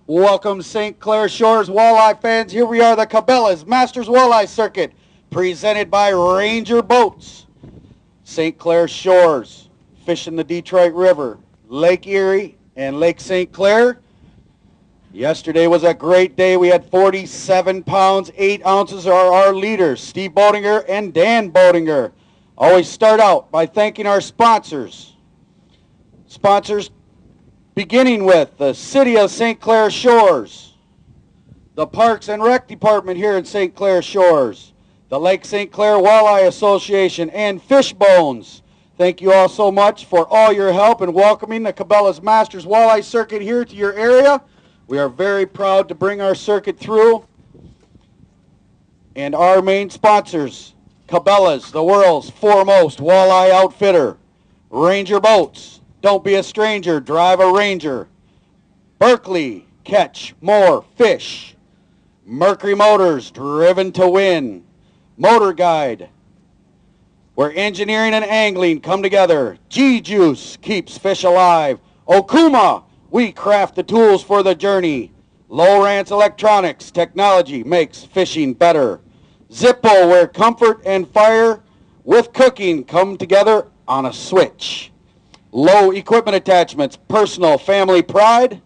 Welcome, St. Clair Shores walleye fans. Here we are, the Cabela's Masters Walleye Circuit, presented by Ranger Boats. St. Clair Shores, fishing the Detroit River, Lake Erie, and Lake St. Clair. Yesterday was a great day. We had 47 pounds, 8 ounces are our leaders, Steve Boedinger and Dan Boedinger. Always start out by thanking our sponsors. Sponsors beginning with the City of St. Clair Shores, the Parks and Rec Department here in St. Clair Shores, the Lake St. Clair Walleye Association, and Fishbones. Thank you all so much for all your help in welcoming the Cabela's Masters Walleye Circuit here to your area. We are very proud to bring our circuit through. And our main sponsors, Cabela's, the world's foremost walleye outfitter, Ranger Boats, don't be a stranger, drive a Ranger. Berkeley, catch more fish. Mercury Motors, driven to win. Motor Guide, where engineering and angling come together. G-Juice keeps fish alive. Okuma, we craft the tools for the journey. Lowrance Electronics, technology makes fishing better. Zippo, where comfort and fire with cooking come together on a switch. Low equipment attachments, personal family pride.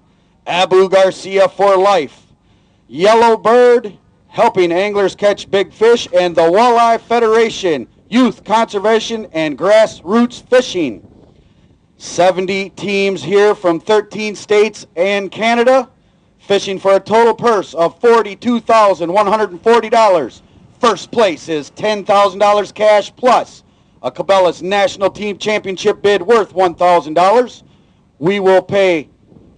Abu Garcia for life. Yellow Bird, helping anglers catch big fish. And the Walleye Federation, youth conservation and grassroots fishing. 70 teams here from 13 states and Canada, fishing for a total purse of $42,140. First place is $10,000 cash plus a Cabela's National Team Championship bid worth $1,000. We will pay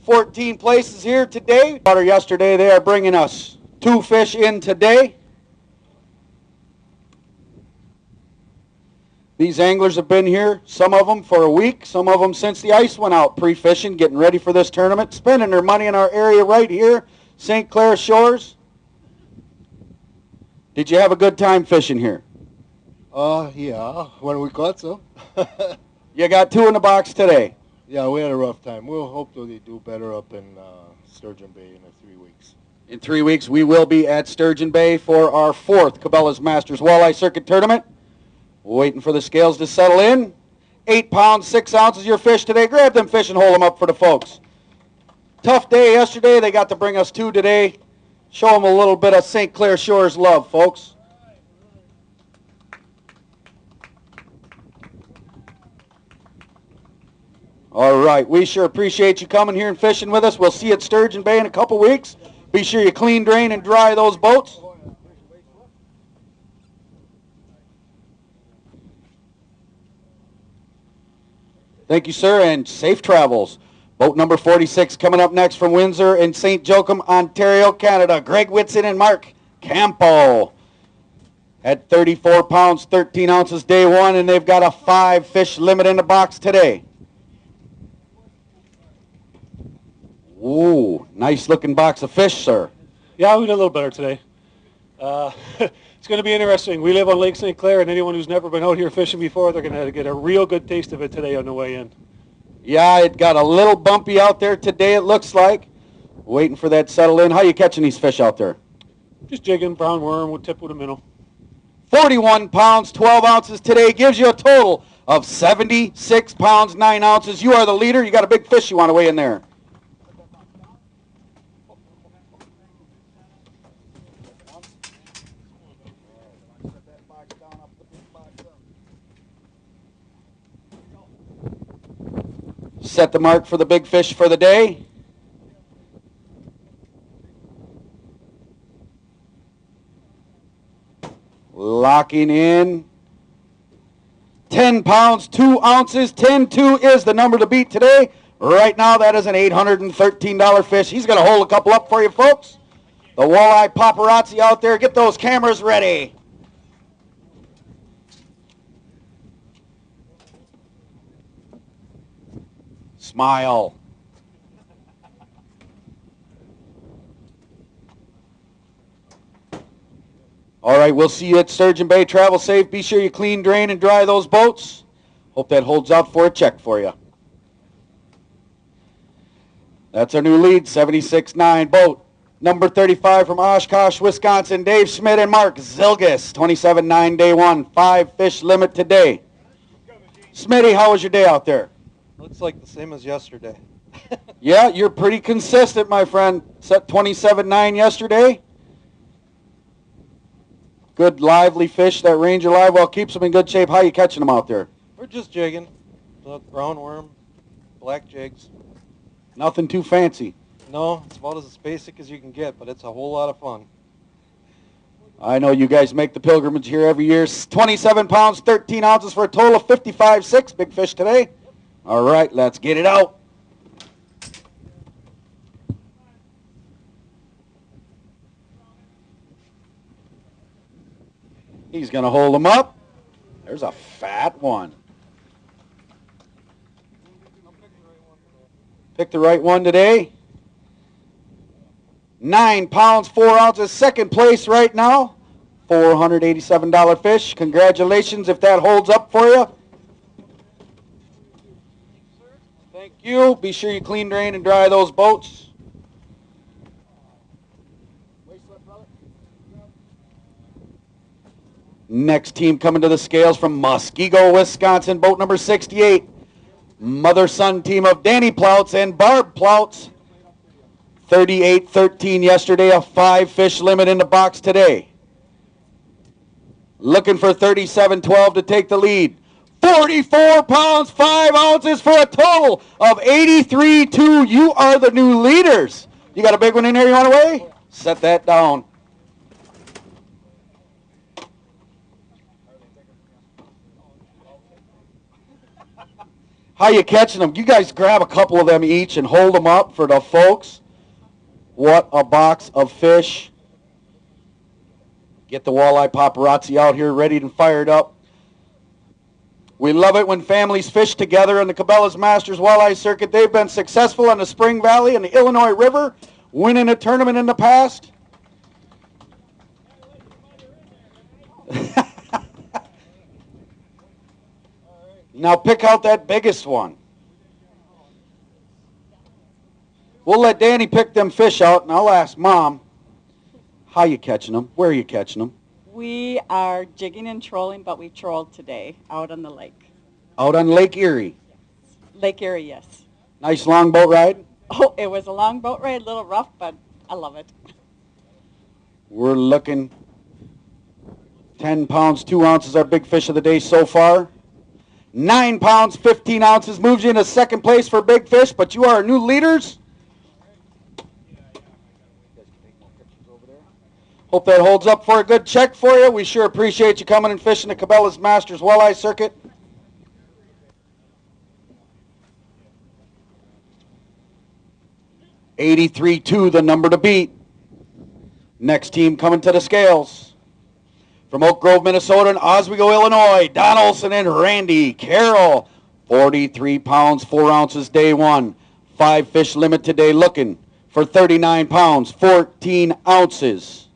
14 places here today. Yesterday, they are bringing us 2 fish in today. These anglers have been here, some of them for a week, some of them since the ice went out, pre-fishing, getting ready for this tournament, spending their money in our area right here, St. Clair Shores. Did you have a good time fishing here? Yeah, when we caught some. You got 2 in the box today. Yeah, we had a rough time. We'll hopefully do better up in Sturgeon Bay in 3 weeks. In 3 weeks, we will be at Sturgeon Bay for our 4th Cabela's Masters Walleye Circuit Tournament. Waiting for the scales to settle in. 8 pounds, 6 ounces your fish today. Grab them fish and hold them up for the folks. Tough day yesterday. They got to bring us 2 today. Show them a little bit of St. Clair Shores love, folks. All right, we sure appreciate you coming here and fishing with us. We'll see you at Sturgeon Bay in a couple weeks. Be sure you clean, drain, and dry those boats. Thank you, sir, and safe travels. Boat number 46 coming up next from Windsor and St. Joachim, Ontario, Canada. Greg Whitson and Mark Campo. At 34 pounds, 13 ounces day 1, and they've got a 5 fish limit in the box today. Ooh, nice looking box of fish, sir. Yeah, we did a little better today. It's going to be interesting. We live on Lake St. Clair, and anyone who's never been out here fishing before, they're going to get a real good taste of it today on the way in. Yeah, it got a little bumpy out there today, it looks like. Waiting for that to settle in. How you catching these fish out there? Just jigging, brown worm, with tip with a minnow. 41 pounds, 12 ounces today gives you a total of 76 pounds, 9 ounces. You are the leader. You got a big fish you want to weigh in there. Set the mark for the big fish for the day. Locking in. 10 pounds, 2 ounces. 10-2 is the number to beat today. Right now, that is an $813 fish. He's going to hold a couple up for you, folks. The walleye paparazzi out there, get those cameras ready. Smile. All right, we'll see you at Sturgeon Bay. Travel safe. Be sure you clean, drain, and dry those boats. Hope that holds out for a check for you. That's our new lead, 76-9 boat. Number 35 from Oshkosh, Wisconsin, Dave Schmidt and Mark Zilgis, 27-9 day one, 5 fish limit today. Smitty, how was your day out there? Looks like the same as yesterday. Yeah, you're pretty consistent, my friend. Set 27-9 yesterday. Good lively fish, that Ranger live well keeps them in good shape. How are you catching them out there? We're just jigging. Brown worm, black jigs. Nothing too fancy. No, it's about as basic as you can get, but it's a whole lot of fun. I know you guys make the pilgrimage here every year. 27 pounds, 13 ounces for a total of 55.6. Big fish today. All right, let's get it out. He's going to hold them up. There's a fat one. Pick the right one today. 9 pounds, 4 ounces, second place right now. $487 fish. Congratulations if that holds up for you. Thank you. Be sure you clean, drain, and dry those boats. Next team coming to the scales from Muskego, Wisconsin, boat number 68. Mother-son team of Danny Plouts and Barb Plouts. 38-13 yesterday, a 5 fish limit in the box today. Looking for 37-12 to take the lead. 44 pounds, 5 ounces for a total of 83.2. You are the new leaders. You got a big one in here you want to weigh? Set that down. How you catching them? You guys grab a couple of them each and hold them up for the folks. What a box of fish. Get the walleye paparazzi out here ready and fired up. We love it when families fish together on the Cabela's Masters Walleye Circuit. They've been successful on the Spring Valley and the Illinois River, winning a tournament in the past. Now pick out that biggest one. We'll let Danny pick them fish out, and I'll ask Mom, how you catching them? Where are you catching them? We are jigging and trolling, but we trolled today out on the lake. Out on Lake Erie. Lake Erie, yes. Nice long boat ride? Oh, it was a long boat ride, a little rough, but I love it. We're looking 10 pounds, 2 ounces, our big fish of the day so far. 9 pounds, 15 ounces, moves you into second place for big fish, but you are our new leaders. Hope that holds up for a good check for you. We sure appreciate you coming and fishing the Cabela's Masters Walleye Circuit. $83.2, the number to beat. Next team coming to the scales. From Oak Grove, Minnesota and Oswego, Illinois, Don Olson and Randy Carroll. 43 pounds, 4 ounces, day one. 5 fish limit today, looking for 39 pounds, 14 ounces.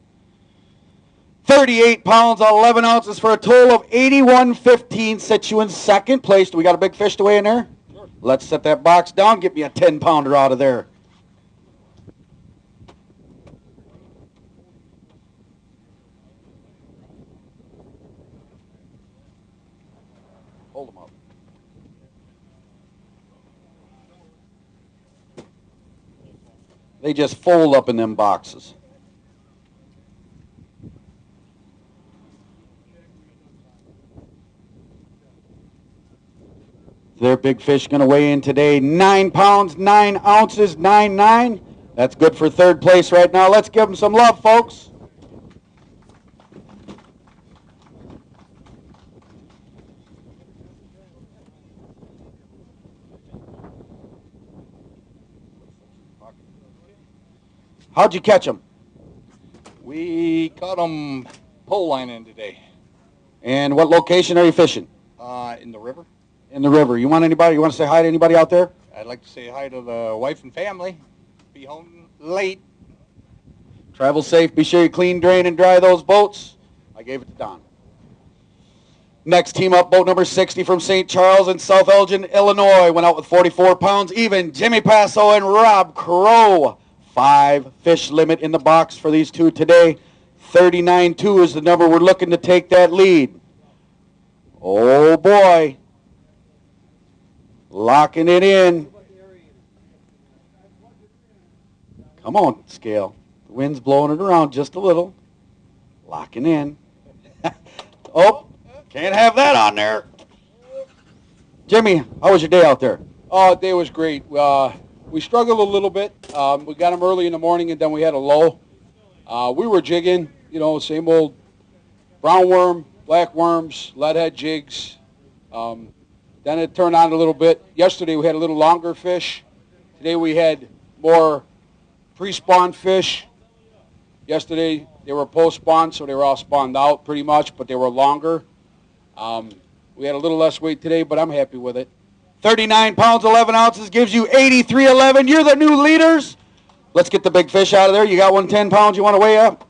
38 pounds, 11 ounces for a total of 81.15. Sets you in second place. Do we got a big fish to weigh in there? Sure. Let's set that box down. Get me a 10-pounder out of there. Hold them up. They just fold up in them boxes. Their big fish going to weigh in today 9 pounds, 9 ounces, 9.9. That's good for third place right now. Let's give them some love, folks. How'd you catch them? We caught them pole lining today. And what location are you fishing? In the river. In the river. You want to say hi to anybody out there? I'd like to say hi to the wife and family. Be home late. Travel safe. Be sure you clean, drain, and dry those boats. I gave it to Don. Next team up, boat number 60 from St. Charles and South Elgin, Illinois. Went out with 44 pounds even. Jimmy Passo and Rob Crow. 5 fish limit in the box for these two today. 39.2 is the number we're looking to take that lead. Oh boy. Locking it in. Come on, scale. The wind's blowing it around just a little. Locking in. Oh, can't have that on there. Jimmy, how was your day out there? Oh, day was great. We struggled a little bit. We got them early in the morning, and then we had a low. We were jigging, you know, same old brown worm, black worms, leadhead jigs. Then it turned on a little bit. Yesterday we had a little longer fish. Today we had more pre-spawn fish. Yesterday they were post-spawn, so they were all spawned out pretty much, but they were longer. We had a little less weight today, but I'm happy with it. 39 pounds, 11 ounces gives you 83.11. You're the new leaders. Let's get the big fish out of there. You got 110 pounds you want to weigh up?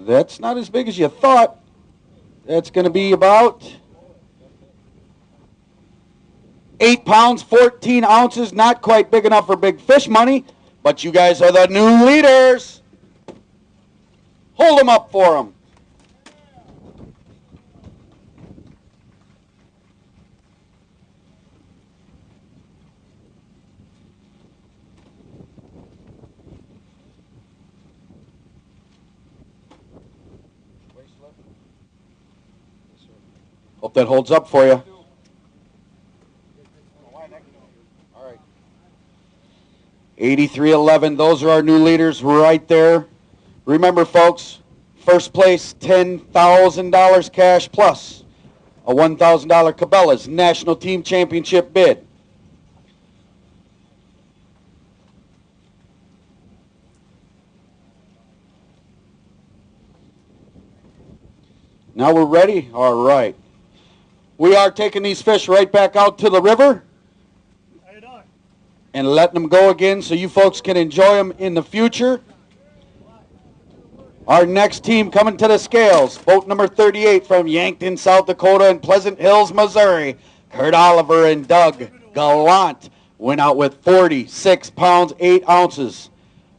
That's not as big as you thought. That's going to be about 8 pounds, 14 ounces. Not quite big enough for big fish money, but you guys are the new leaders. Hold them up for them. Hope that holds up for you. All right. 83.11. Those are our new leaders right there. Remember, folks, first place, $10,000 cash plus a $1,000 Cabela's National Team Championship bid. Now we're ready? All right. We are taking these fish right back out to the river and letting them go again so you folks can enjoy them in the future. Our next team coming to the scales, boat number 38 from Yankton, South Dakota and Pleasant Hills, Missouri. Kurt Oliver and Doug Gallant went out with 46 pounds, 8 ounces.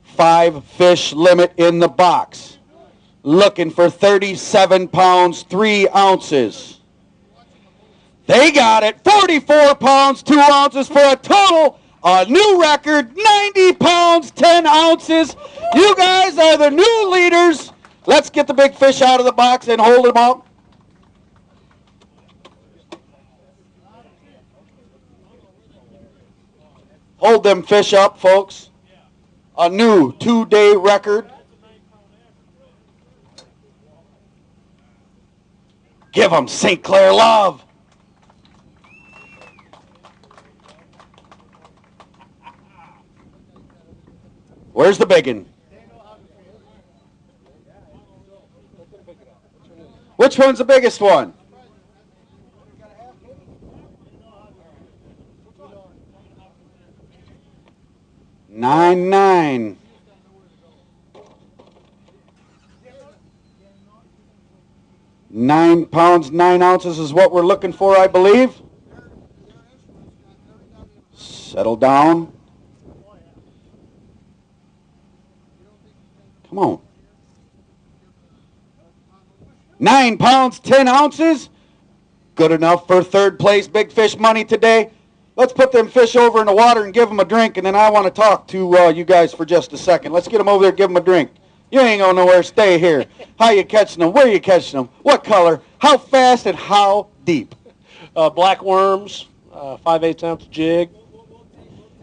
5 fish limit in the box. Looking for 37 pounds, 3 ounces. They got it, 44 pounds, 2 ounces for a total, a new record, 90 pounds, 10 ounces. You guys are the new leaders. Let's get the big fish out of the box and hold them up. Hold them fish up, folks. A new 2-day record. Give them St. Clair love. Where's the biggin? Which one's the biggest one? $9.9. 9 pounds, 9 ounces is what we're looking for, I believe. Settle down. Come on. 9 pounds, 10 ounces. Good enough for third place big fish money today. Let's put them fish over in the water and give them a drink, and then I want to talk to you guys for just a second. Let's get them over there and give them a drink. You ain't going nowhere. Stay here. How you catching them? Where you catching them? What color? How fast and how deep? Black worms, 5/8 ounce jig,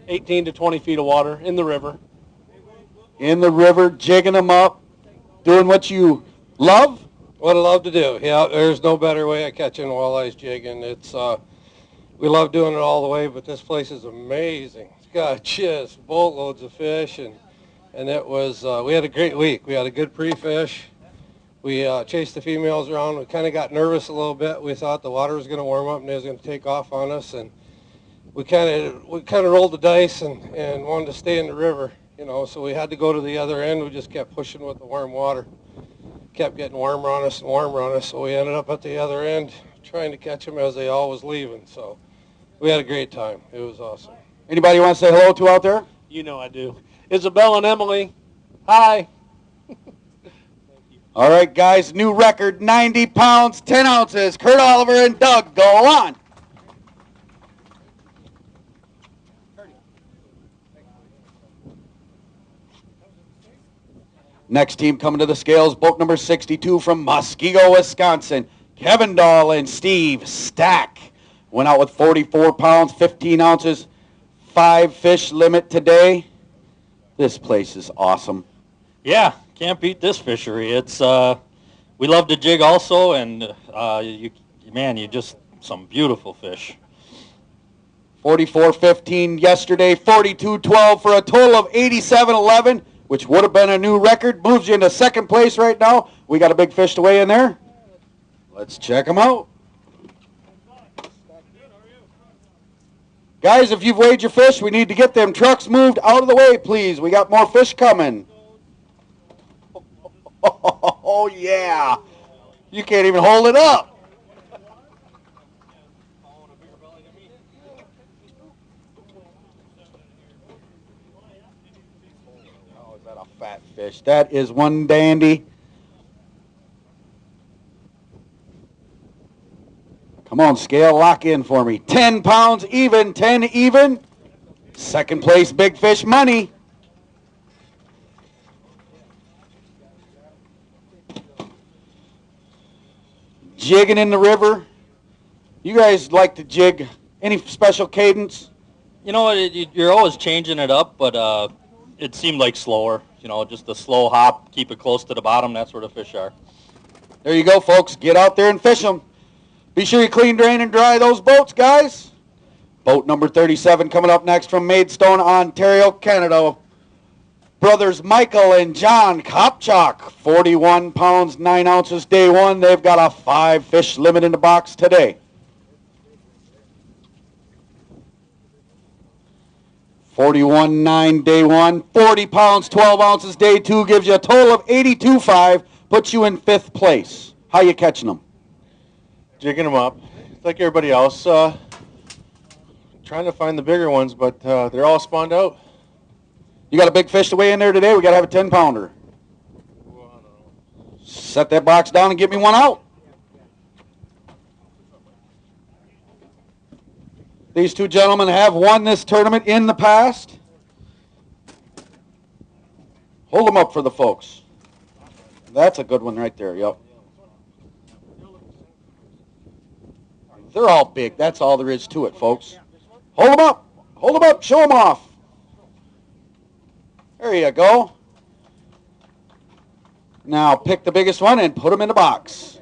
18 to 20 feet of water in the river. In the river, jigging them up, doing what you love? What I love to do. Yeah, there's no better way of catching walleyes jigging. It's we love doing it all the way, but this place is amazing. It's got just boatloads of fish, and it was we had a great week. We had a good pre-fish. We chased the females around. We kind of got nervous a little bit. We thought the water was going to warm up and it was going to take off on us, and we kind of rolled the dice and wanted to stay in the river, you know. So we had to go to the other end. We just kept pushing with the warm water. Kept getting warmer on us and warmer on us. So we ended up at the other end trying to catch them as they all was leaving. So we had a great time. It was awesome. Anybody want to say hello to out there? You know I do. Isabel and Emily, hi. All right, guys, new record, 90 pounds, 10 ounces. Kurt Oliver and Doug, go on. Next team coming to the scales, boat number 62 from Muskego, Wisconsin. Kevin Dahl and Steve Stack went out with 44 pounds, 15 ounces, 5 fish limit today. This place is awesome. Yeah, can't beat this fishery. It's we love to jig also, and you just some beautiful fish. 44.15 yesterday, 42.12 for a total of 87.11, which would have been a new record. Moves you into second place right now. We got a big fish to weigh in there. Let's check them out. Guys, if you've weighed your fish, we need to get them trucks moved out of the way, please. We got more fish coming. Oh, yeah. You can't even hold it up. Oh, is that a fat fish? That is one dandy. Come on, scale, lock in for me. 10 pounds even, 10 even. Second place, big fish money. Jigging in the river. You guys like to jig. Any special cadence? You know, you're always changing it up, but it seemed like slower. You know, just a slow hop, keep it close to the bottom. That's where the fish are. There you go, folks. Get out there and fish them. Be sure you clean, drain, and dry those boats, guys. Boat number 37 coming up next from Maidstone, Ontario, Canada. Brothers Michael and John Kopchak, 41 pounds, 9 ounces, day one. They've got a 5 fish limit in the box today. 41.9 day one, 40 pounds, 12 ounces, day two, gives you a total of 82.5, puts you in 5th place. How you catching them? Jigging them up, like everybody else. Trying to find the bigger ones, but they're all spawned out. You got a big fish to weigh in there today? We got to have a 10-pounder. Set that box down and get me one out. These two gentlemen have won this tournament in the past. Hold them up for the folks. That's a good one right there, yep. They're all big. That's all there is to it, folks. Hold them up. Hold them up. Show them off. There you go. Now pick the biggest one and put them in the box.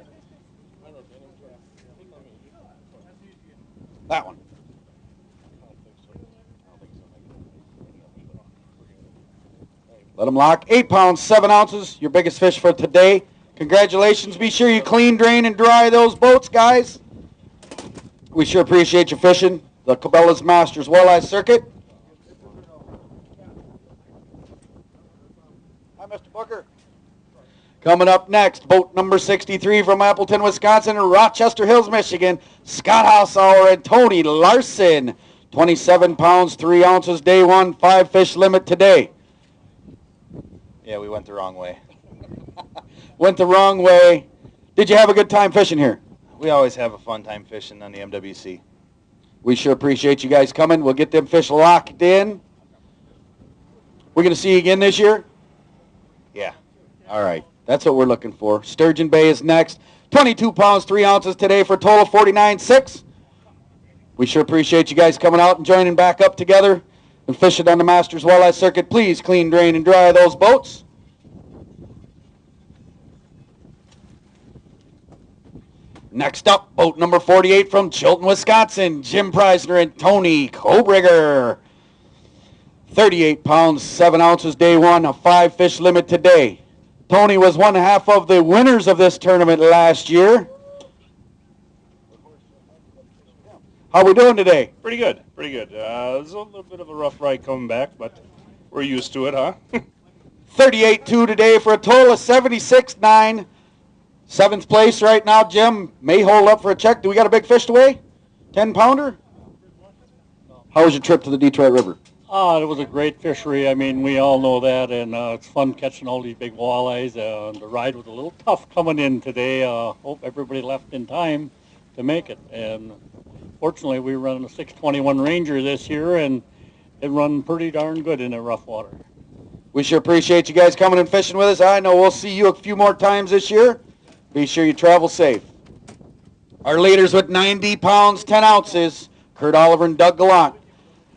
That one. Let them lock. 8 pounds, 7 ounces. Your biggest fish for today. Congratulations. Be sure you clean, drain, and dry those boats, guys. We sure appreciate you fishing the Cabela's Masters Walleye Circuit. Hi, Mr. Booker. Coming up next, boat number 63 from Appleton, Wisconsin, and Rochester Hills, Michigan. Scott Hausauer and Tony Larson. 27 pounds, 3 ounces, day one, 5 fish limit today. Yeah, we went the wrong way. Went the wrong way. Did you have a good time fishing here? We always have a fun time fishing on the MWC. We sure appreciate you guys coming. We'll get them fish locked in. We're going to see you again this year? Yeah. All right. That's what we're looking for. Sturgeon Bay is next. 22 pounds, 3 ounces today for a total of 49.6. We sure appreciate you guys coming out and joining back up together and fishing on the Masters Walleye Circuit. Please clean, drain, and dry those boats. Next up, boat number 48 from Chilton, Wisconsin, Jim Preisner and Tony Kobrigger. 38 pounds, 7 ounces, day one, a 5 fish limit today. Tony was one half of the winners of this tournament last year. How we doing today? Pretty good, pretty good. It was a little bit of a rough ride coming back, but we're used to it, huh? 38-2 today for a total of 76-9. Seventh place right now, Jim. May hold up for a check. Do we got a big fish to weigh? 10-pounder? How was your trip to the Detroit River? It was a great fishery. I mean, we all know that, and it's fun catching all these big walleyes. The ride was a little tough coming in today. Hope everybody left in time to make it. And fortunately, we run a 621 Ranger this year, and it run pretty darn good in the rough water. We sure appreciate you guys coming and fishing with us. I know we'll see you a few more times this year. Be sure you travel safe. Our leaders with 90 pounds, 10 ounces, Kurt Oliver and Doug Gallant.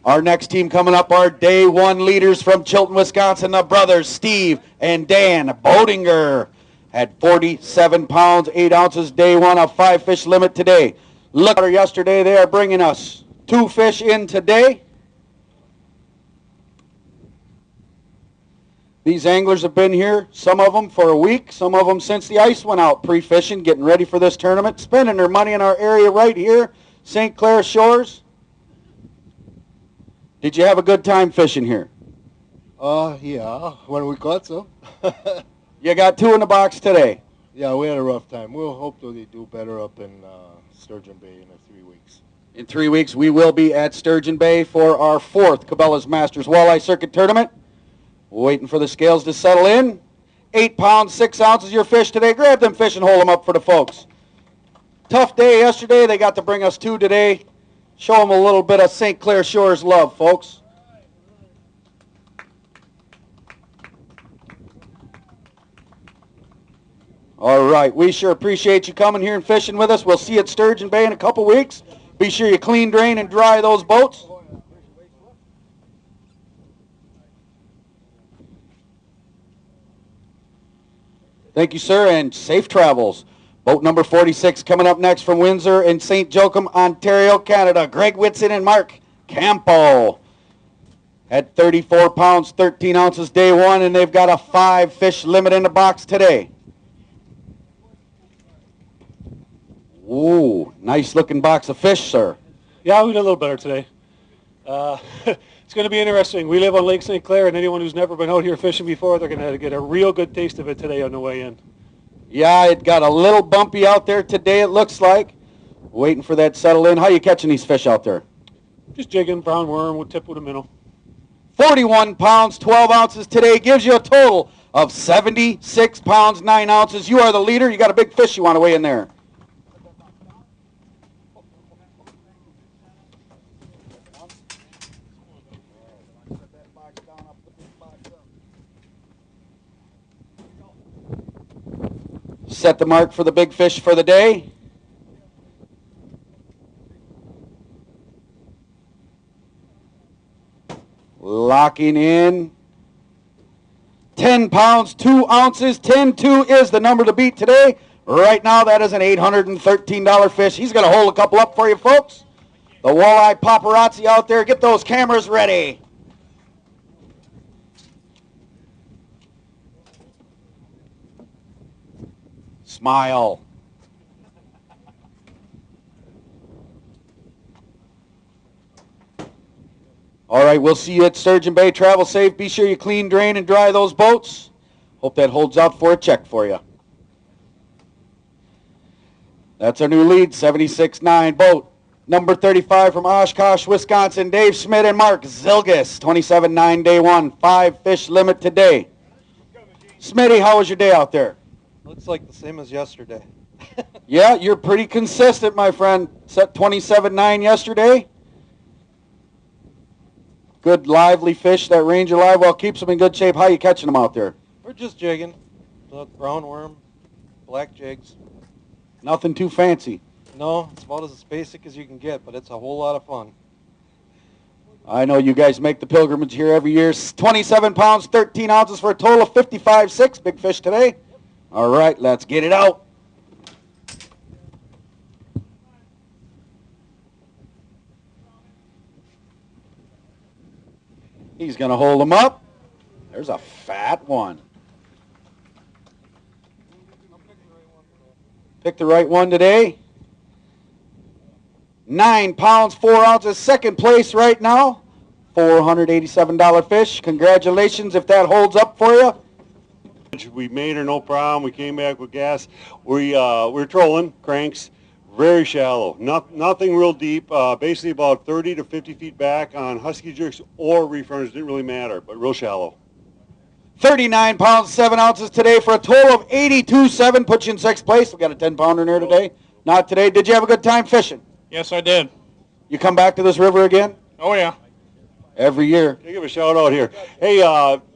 Our next team coming up are day one leaders from Chilton, Wisconsin, the brothers Steve and Dan Bodinger. Had 47 pounds, 8 ounces, day one, a 5-fish limit today. Look at her yesterday. They are bringing us 2 fish in today. These anglers have been here, some of them for a week, some of them since the ice went out, pre-fishing, getting ready for this tournament, spending their money in our area right here, St. Clair Shores. Did you have a good time fishing here? Yeah, when we caught some. You got 2 in the box today. Yeah, we had a rough time. We'll hope that they do better up in Sturgeon Bay in 3 weeks. In 3 weeks, we will be at Sturgeon Bay for our 4th Cabela's Masters Walleye Circuit Tournament. Waiting for the scales to settle in. 8 pounds, 6 ounces your fish today. Grab them fish and hold them up for the folks. Tough day yesterday. They got to bring us 2 today. Show them a little bit of St. Clair Shores love, folks. All right, we sure appreciate you coming here and fishing with us. We'll see you at Sturgeon Bay in a couple weeks. Be sure you clean, drain, and dry those boats. Thank you, sir, and safe travels. Boat number 46 coming up next from Windsor and St. Joachim, Ontario, Canada. Greg Whitson and Mark Campo. At 34 pounds, 13 ounces, day one, and they've got a 5-fish limit in the box today. Ooh, nice looking box of fish, sir. Yeah, we did a little better today. It's going to be interesting. We live on Lake St. Clair, and anyone who's never been out here fishing before, they're going to get a real good taste of it today on the way in. Yeah, it got a little bumpy out there today, it looks like. Waiting for that to settle in. How you catching these fish out there? Just jigging, brown worm, with tip with a minnow. 41 pounds, 12 ounces today gives you a total of 76 pounds, 9 ounces. You are the leader. You got a big fish you want to weigh in there. Set the mark for the big fish for the day. Locking in. 10 pounds, 2 ounces. 10-2 is the number to beat today. Right now, that is an $813 fish. He's going to hold a couple up for you, folks. The walleye paparazzi out there, get those cameras ready. Smile. All right, we'll see you at Sturgeon Bay. Travel safe. Be sure you clean, drain, and dry those boats. Hope that holds out for a check for you. That's our new lead, 76-9 boat. Number 35 from Oshkosh, Wisconsin, Dave Schmidt and Mark Zilgis. 27-9 day one. 5-fish limit today. Smitty, how was your day out there? Looks like the same as yesterday. Yeah, you're pretty consistent, my friend. Set 27-9 yesterday. Good lively fish. That Ranger live well keeps them in good shape. How you catching them out there? We're just jigging. Brown worm, black jigs. Nothing too fancy. No, it's about as basic as you can get, but it's a whole lot of fun. I know you guys make the pilgrimage here every year. 27 pounds, 13 ounces for a total of 55.6. Big fish today. All right, let's get it out. He's going to hold them up. There's a fat one. Pick the right one today. 9 pounds, 4 ounces, second place right now. $487 fish. Congratulations if that holds up for you. We made her no problem. We came back with gas. We're trolling cranks, very shallow. Nothing real deep. Basically about 30 to 50 feet back on husky jerks or reef runners. Didn't really matter, but real shallow. 39 pounds, 7 ounces today for a total of 82.7. Put you in 6th place. We got a 10-pounder in here today. Not today. Did you have a good time fishing? Yes, I did. You come back to this river again? Oh, yeah. Every year. I'll give a shout out here. Hey,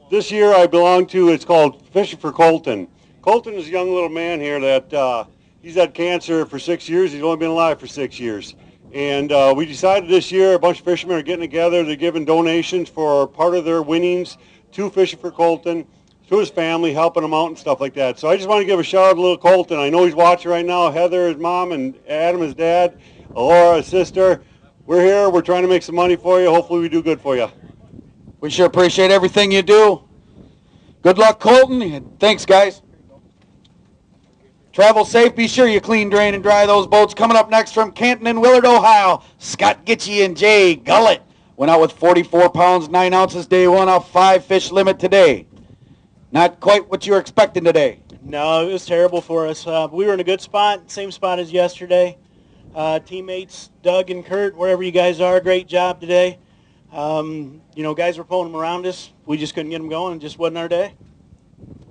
this year I belong to, it's called Fishing for Colton. Colton is a young little man here that he's had cancer for 6 years. He's only been alive for 6 years. And we decided this year a bunch of fishermen are getting together. They're giving donations for part of their winnings to Fishing for Colton, to his family, helping him out and stuff like that. So I just want to give a shout out to little Colton. I know he's watching right now. Heather, his mom, and Adam, his dad, Laura, his sister. We're here. We're trying to make some money for you. Hopefully we do good for you. We sure appreciate everything you do. Good luck, Colton. And thanks, guys. Travel safe. Be sure you clean, drain, and dry those boats. Coming up next from Canton and Willard, Ohio, Scott Gitchie and Jay Gullett went out with 44 pounds, 9 ounces, day one, off 5 fish limit today. Not quite what you were expecting today. No, it was terrible for us. We were in a good spot, same spot as yesterday. Teammates Doug and Kurt, wherever you guys are, great job today. You know, guys were pulling them around us. We just couldn't get them going. It just wasn't our day.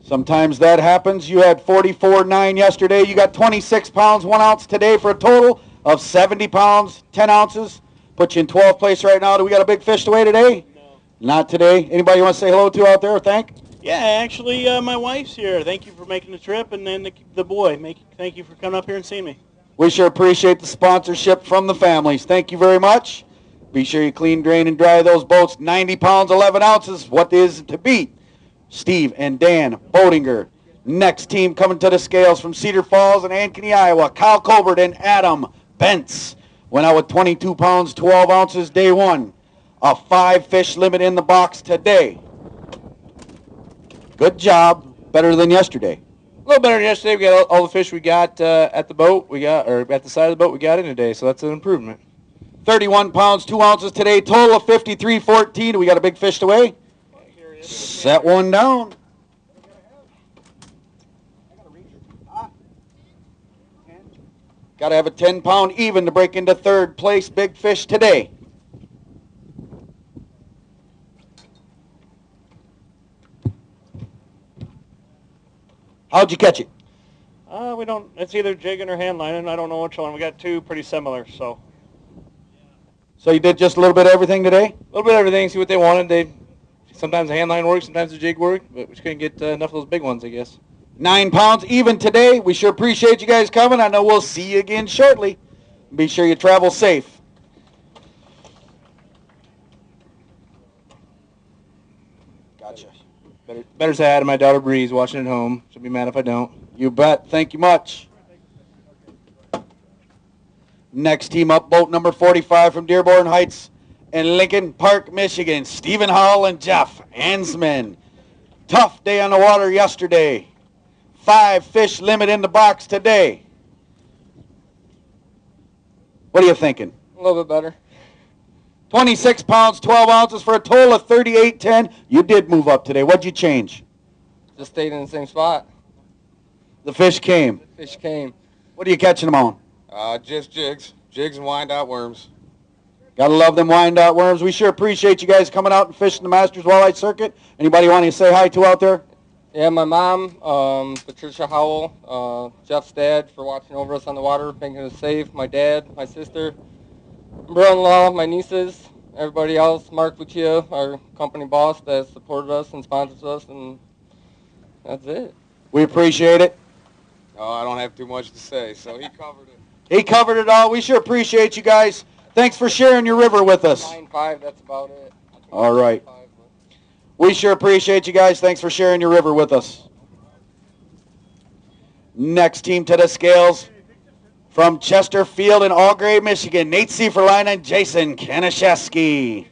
Sometimes that happens. You had 44.9 yesterday. You got 26 pounds, 1 ounce today for a total of 70 pounds, 10 ounces. Put you in 12th place right now. Do we got a big fish to weigh today? No. Not today. Anybody you want to say hello to out there or thank? Yeah, actually, my wife's here. Thank you for making the trip, and then the boy. Thank you for coming up here and seeing me. We sure appreciate the sponsorship from the families. Thank you very much. Be sure you clean, drain, and dry those boats. 90 pounds, 11 ounces. What is to beat? Steve and Dan Boedinger. Next team coming to the scales from Cedar Falls and Ankeny, Iowa. Kyle Colbert and Adam Bentz went out with 22 pounds, 12 ounces, day one. A 5 fish limit in the box today. Good job. Better than yesterday. A little better than yesterday. We got all the fish we got at the boat. Or at the side of the boat we got in today, so that's an improvement. 31 pounds, 2 ounces today. Total of 53.14. Do we got a big fish to weigh? Set one down. Got to have a 10-pound even to break into 3rd place. Big fish today. How'd you catch it? We don't. It's either jigging or hand lining. I don't know which one. We got two pretty similar. So you did just a little bit of everything today? A little bit of everything. See what they wanted. Sometimes the hand line works, sometimes the jig worked, but we just couldn't get enough of those big ones, I guess. 9 pounds even today. We sure appreciate you guys coming. I know we'll see you again shortly. Be sure you travel safe. Gotcha. Better say hi to my daughter Breeze watching at home. She'll be mad if I don't. You bet. Thank you much. Next team up, boat number 45 from Dearborn Heights in Lincoln Park, Michigan. Stephen Hall and Jeff Ansman. Tough day on the water yesterday. 5 fish limit in the box today. What are you thinking? A little bit better. 26 pounds, 12 ounces for a total of 38.10. You did move up today. What'd you change? Just stayed in the same spot. The fish came. Fish came. What are you catching them on? Just jigs. Jigs and wind-out worms. Gotta love them wind-out worms. We sure appreciate you guys coming out and fishing the Masters Walleye Circuit. Anybody want to say hi to out there? Yeah, my mom, Patricia Howell, Jeff's dad for watching over us on the water, making us safe. My dad, my sister, brother-in-law, my nieces, everybody else. Mark Lucia, our company boss that supported us and sponsors us, and that's it. We appreciate it. Oh, I don't have too much to say, so he covered it. He covered it all. We sure appreciate you guys. Thanks for sharing your river with us. 9.5, that's about it. All right. We sure appreciate you guys. Thanks for sharing your river with us. Next team to the scales from Chesterfield and Allgray, Michigan. Nate Sieferlein and Jason Kanaszewski.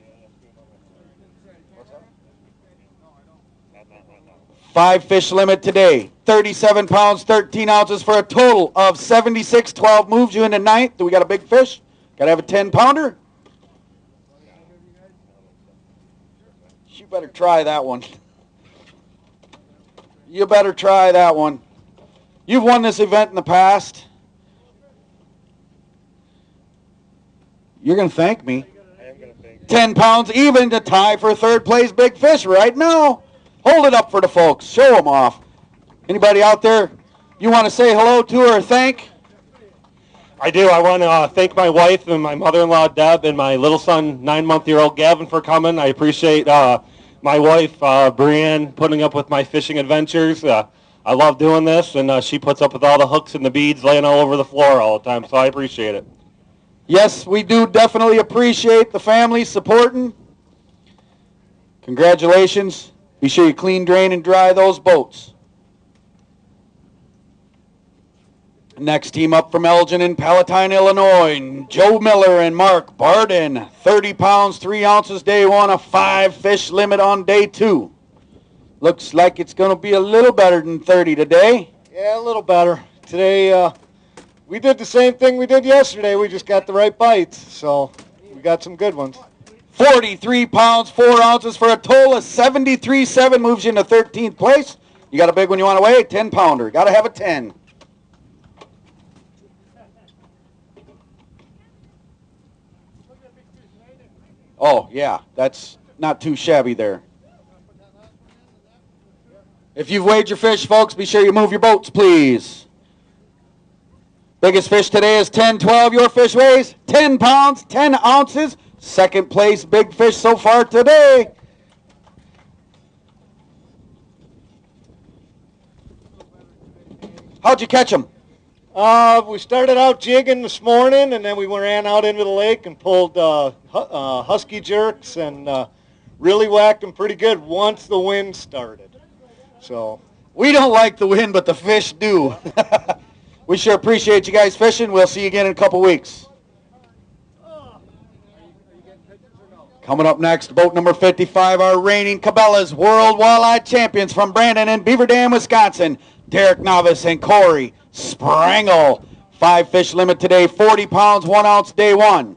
5 fish limit today. 37 pounds, 13 ounces for a total of 76.12. Moves you into ninth. Do we got a big fish? Got to have a 10-pounder? You better try that one. You better try that one. You've won this event in the past. You're going to thank me. 10 pounds even to tie for third place big fish right now. Hold it up for the folks. Show them off. Anybody out there you want to say hello to or thank? I do. I want to thank my wife and my mother-in-law, Deb, and my little son, 9-month-old Gavin, for coming. I appreciate my wife, Brianne, putting up with my fishing adventures. I love doing this, and she puts up with all the hooks and the beads laying all over the floor all the time, so I appreciate it. Yes, we do definitely appreciate the family supporting. Congratulations. Be sure you clean, drain, and dry those boats. Next team up from Elgin and Palatine, Illinois, Joe Miller and Mark Barden. 30 pounds, 3 ounces day one, a 5-fish limit on day two. Looks like it's going to be a little better than 30 today. Yeah, a little better. Today, we did the same thing we did yesterday. We just got the right bites, so we got some good ones. 43 pounds, 4 ounces for a total of 73.7. Moves you into 13th place. You got a big one you want to weigh? 10-pounder. Got to have a 10. Oh, yeah, that's not too shabby there. If you've weighed your fish, folks, be sure you move your boats, please. Biggest fish today is 10-12. Your fish weighs 10 pounds, 10 ounces. Second place big fish so far today. How'd you catch them? We started out jigging this morning, and then we ran out into the lake and pulled husky jerks and really whacked them pretty good once the wind started. So we don't like the wind, but the fish do. We sure appreciate you guys fishing. We'll see you again in a couple weeks. Coming up next, boat number 55, our reigning Cabela's World Walleye Champions from Brandon and Beaver Dam, Wisconsin, Derek Novice and Corey Sprangle. 5-fish limit today, 40 pounds, 1 ounce day one.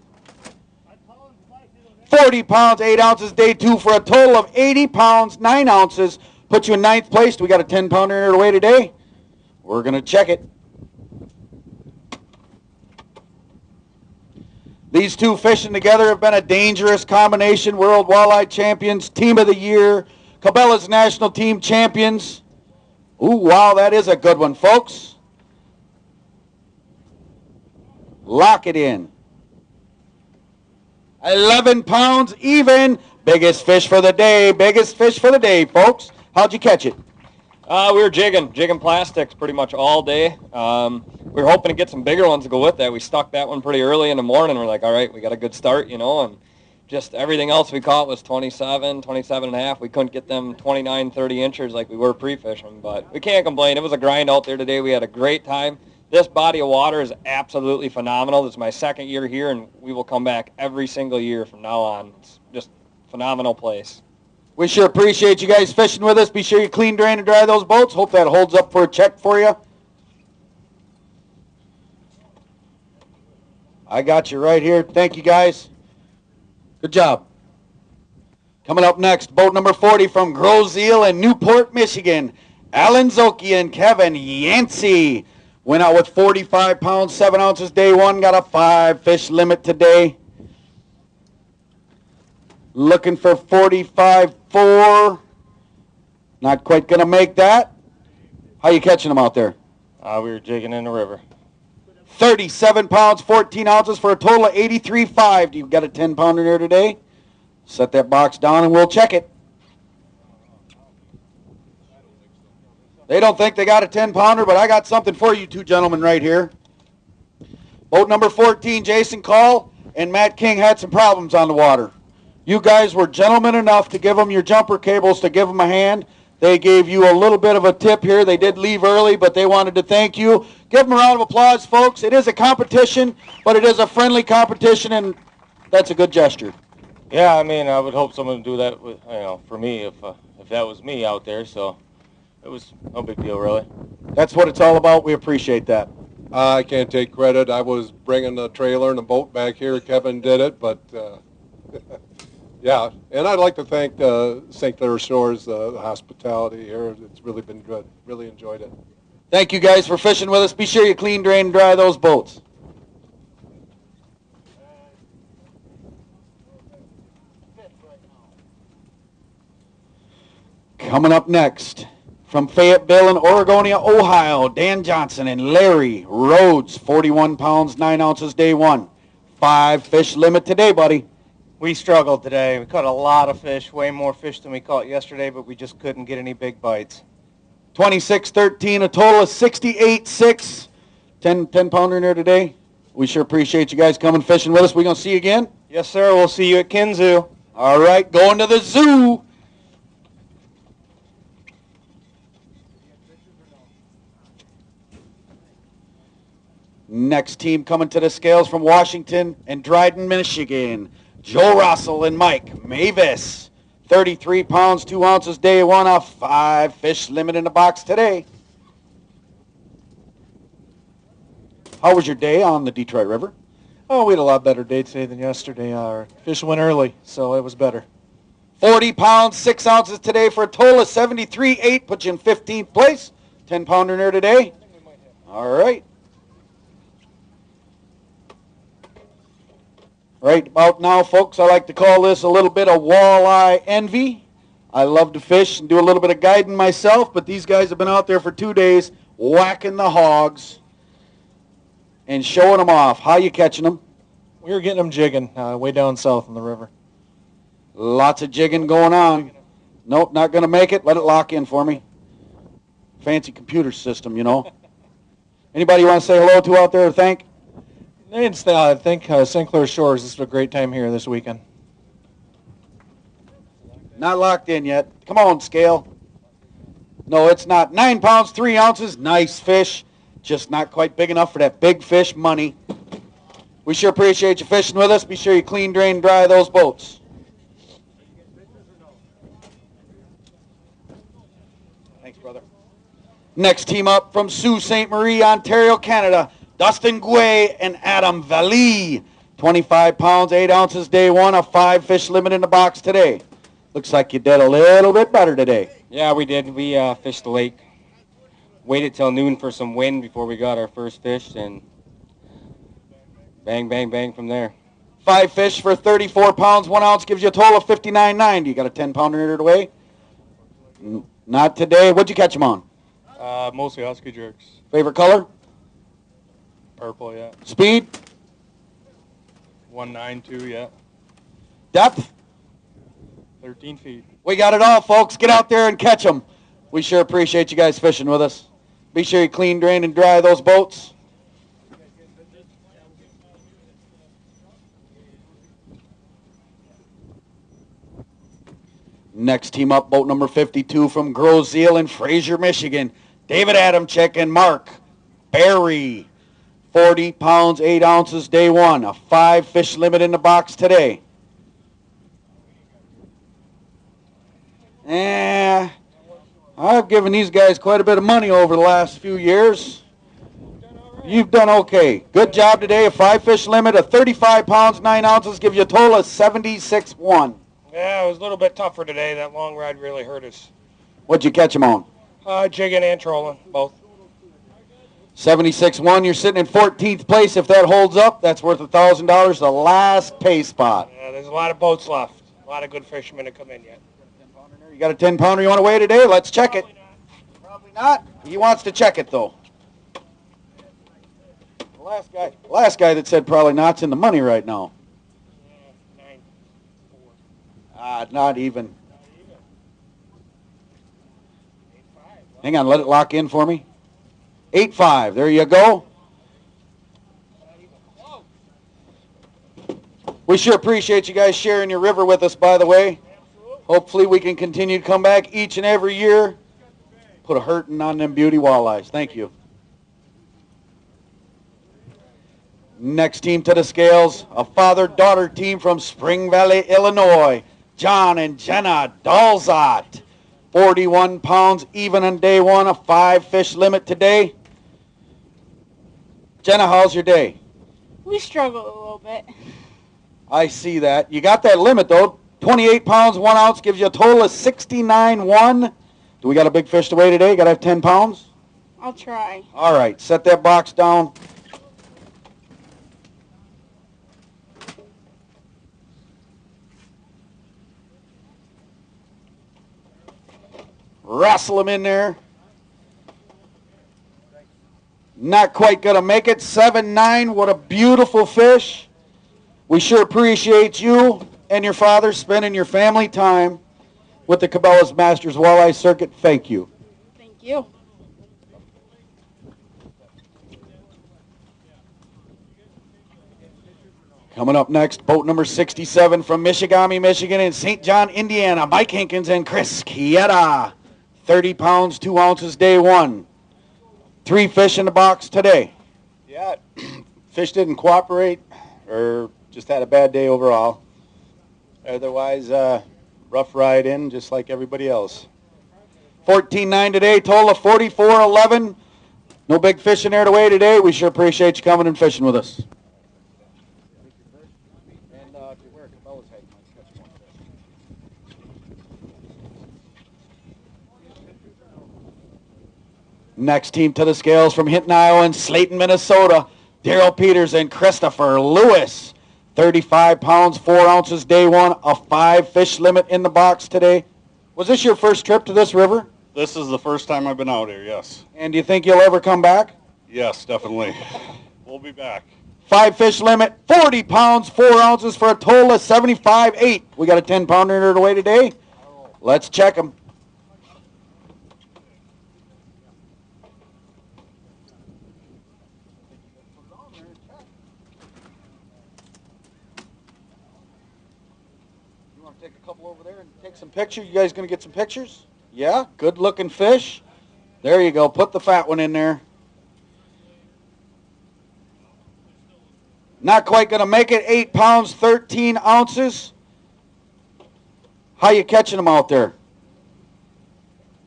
40 pounds, 8 ounces day two for a total of 80 pounds, 9 ounces. Put you in 9th place. We got a 10-pounder here to weigh today. We're going to check it. These two fishing together have been a dangerous combination. World Walleye Champions, Team of the Year, Cabela's National Team Champions. Ooh, wow, that is a good one, folks. Lock it in. 11 pounds even. Biggest fish for the day. Biggest fish for the day, folks. How'd you catch it? We were jigging plastics pretty much all day. We were hoping to get some bigger ones to go with that. We stuck that one pretty early in the morning. We're like, all right, we got a good start, you know, and just everything else we caught was 27 and a half. We couldn't get them 29, 30 inches like we were pre-fishing, but we can't complain. It was a grind out there today. We had a great time. This body of water is absolutely phenomenal. This is my second year here, and we will come back every single year from now on. It's just a phenomenal place. We sure appreciate you guys fishing with us. Be sure you clean, drain, and dry those boats. Hope that holds up for a check for you. I got you right here. Thank you, guys. Good job. Coming up next, boat number 40 from Groseal in Newport, Michigan. Alan Zoki and Kevin Yancey went out with 45 pounds, 7 ounces day one. Got a 5-fish limit today. Looking for 45.4. Not quite going to make that. How you catching them out there? We were jigging in the river. 37 pounds, 14 ounces for a total of 83.5. Do you got a 10-pounder there today? Set that box down and we'll check it. They don't think they got a 10-pounder, but I got something for you two gentlemen right here. Boat number 14, Jason Call and Matt King had some problems on the water. You guys were gentlemen enough to give them your jumper cables to give them a hand. They gave you a little bit of a tip here. They did leave early, but they wanted to thank you. Give them a round of applause, folks. It is a competition, but it is a friendly competition, and that's a good gesture. Yeah, I mean, I would hope someone would do that with, you know, for me if that was me out there. So It was no big deal, really. That's what it's all about. We appreciate that. I can't take credit. I was bringing the trailer and the boat back here. Kevin did it, but yeah. And I'd like to thank St. Clair Shores, the hospitality here. It's really been good. Really enjoyed it. Thank you guys for fishing with us. Be sure you clean, drain, and dry those boats. Coming up next, from Fayetteville and Oregonia, Ohio, Dan Johnson and Larry Rhodes, 41 pounds, 9 ounces, day one. 5 fish limit today, buddy. We struggled today. We caught a lot of fish, way more fish than we caught yesterday, but we just couldn't get any big bites. 26-13, a total of 68-6. 10 pounder in there today. We sure appreciate you guys coming fishing with us. We going to see you again? Yes, sir. We'll see you at Kinzoo. All right, going to the zoo. Next team coming to the scales from Washington and Dryden, Michigan. Joe Russell and Mike Mavis. 33 pounds, 2 ounces, day one, a 5 fish limit in the box today. How was your day on the Detroit River? Oh, we had a lot better day today than yesterday. Our fish went early, so it was better. 40 pounds, 6 ounces today for a total of 73.8. Put you in 15th place. 10 pounder in there today. All right. Right about now, folks, I like to call this a little bit of walleye envy. I love to fish and do a little bit of guiding myself, but these guys have been out there for 2 days whacking the hogs and showing them off. How you catching them? We were getting them jigging way down south in the river. Lots of jigging going on. Nope, not going to make it. Let it lock in for me. Fancy computer system, you know. Anybody you want to say hello to out there or thank? I think St. Clair Shores, this is a great time here this weekend. Not locked in yet. Come on, scale. No, it's not. 9 pounds, 3 ounces. Nice fish. Just not quite big enough for that big fish money. We sure appreciate you fishing with us. Be sure you clean, drain, dry those boats. Thanks, brother. Next team up from Sault Ste. Marie, Ontario, Canada. Dustin Guay and Adam Vallee. 25 pounds, 8 ounces, day one. A 5 fish limit in the box today. Looks like you did a little bit better today. Yeah, we did. We fished the lake. Waited till noon for some wind before we got our first fish, and bang, bang, bang from there. 5 fish for 34 pounds, 1 ounce gives you a total of 59.90. You got a 10 pounder in it away? Not today. What'd you catch them on? Mostly husky jerks. Favorite color? Purple, yeah. Speed? 192, yeah. Depth? 13 feet. We got it all, folks. Get out there and catch them. We sure appreciate you guys fishing with us. Be sure you clean, drain, and dry those boats. Next team up, boat number 52 from Groseal in Fraser, Michigan. David Adamczyk and Mark Berry. 40 pounds, 8 ounces, day one. A 5 fish limit in the box today. I've given these guys quite a bit of money over the last few years. You've done okay. Good job today. A 5 fish limit of 35 pounds, 9 ounces, give you a total of 76.1. Yeah, it was a little bit tougher today. That long ride really hurt us. What'd you catch them on? Jigging and trolling, both. 76.1. You're sitting in 14th place. If that holds up, that's worth $1,000. The last pay spot. Yeah, there's a lot of boats left. A lot of good fishermen to come in yet. You got a 10 pounder you want to weigh today? Let's check it. Probably not. He wants to check it though. The last guy that said probably not's in the money right now. Not even. Hang on, let it lock in for me. 8.5. There you go. We sure appreciate you guys sharing your river with us, by the way. Hopefully we can continue to come back each and every year. Put a hurting on them beauty walleyes. Thank you. Next team to the scales, a father-daughter team from Spring Valley, Illinois. John and Jenna Dalzot. 41 pounds even on day one, a 5-fish limit today. Jenna, how's your day? We struggled a little bit. I see that. You got that limit, though. 28 pounds, 1 ounce gives you a total of 69.1. Do we got a big fish to weigh today? Got to have 10 pounds? I'll try. All right, set that box down. Wrestle him in there. Not quite going to make it. 7.9. What a beautiful fish. We sure appreciate you and your father spending your family time with the Cabela's Masters Walleye Circuit. Thank you. Thank you. Coming up next, boat number 67 from Michigami, Michigan, and St. John, Indiana. Mike Hinkins and Chris Chieta. 30 pounds, 2 ounces, day one. 3 fish in the box today. Yeah, fish didn't cooperate or just had a bad day overall. Otherwise, rough ride in just like everybody else. 14.9 today, total of 44.11. No big fish in there to weigh today. We sure appreciate you coming and fishing with us. Next team to the scales from Hinton, Iowa and Slayton, Minnesota. Daryl Peters and Christopher Lewis. 35 pounds, 4 ounces, day one. A 5-fish limit in the box today. Was this your first trip to this river? This is the first time I've been out here, yes. And do you think you'll ever come back? Yes, definitely. We'll be back. 5-fish limit, 40 pounds, 4 ounces for a total of 75.8. We got a 10-pounder to weigh today. Let's check them. Take a couple over there and take some pictures. You guys going to get some pictures? Yeah, good looking fish. There you go. Put the fat one in there. Not quite going to make it. 8 pounds, 13 ounces. How you catching them out there?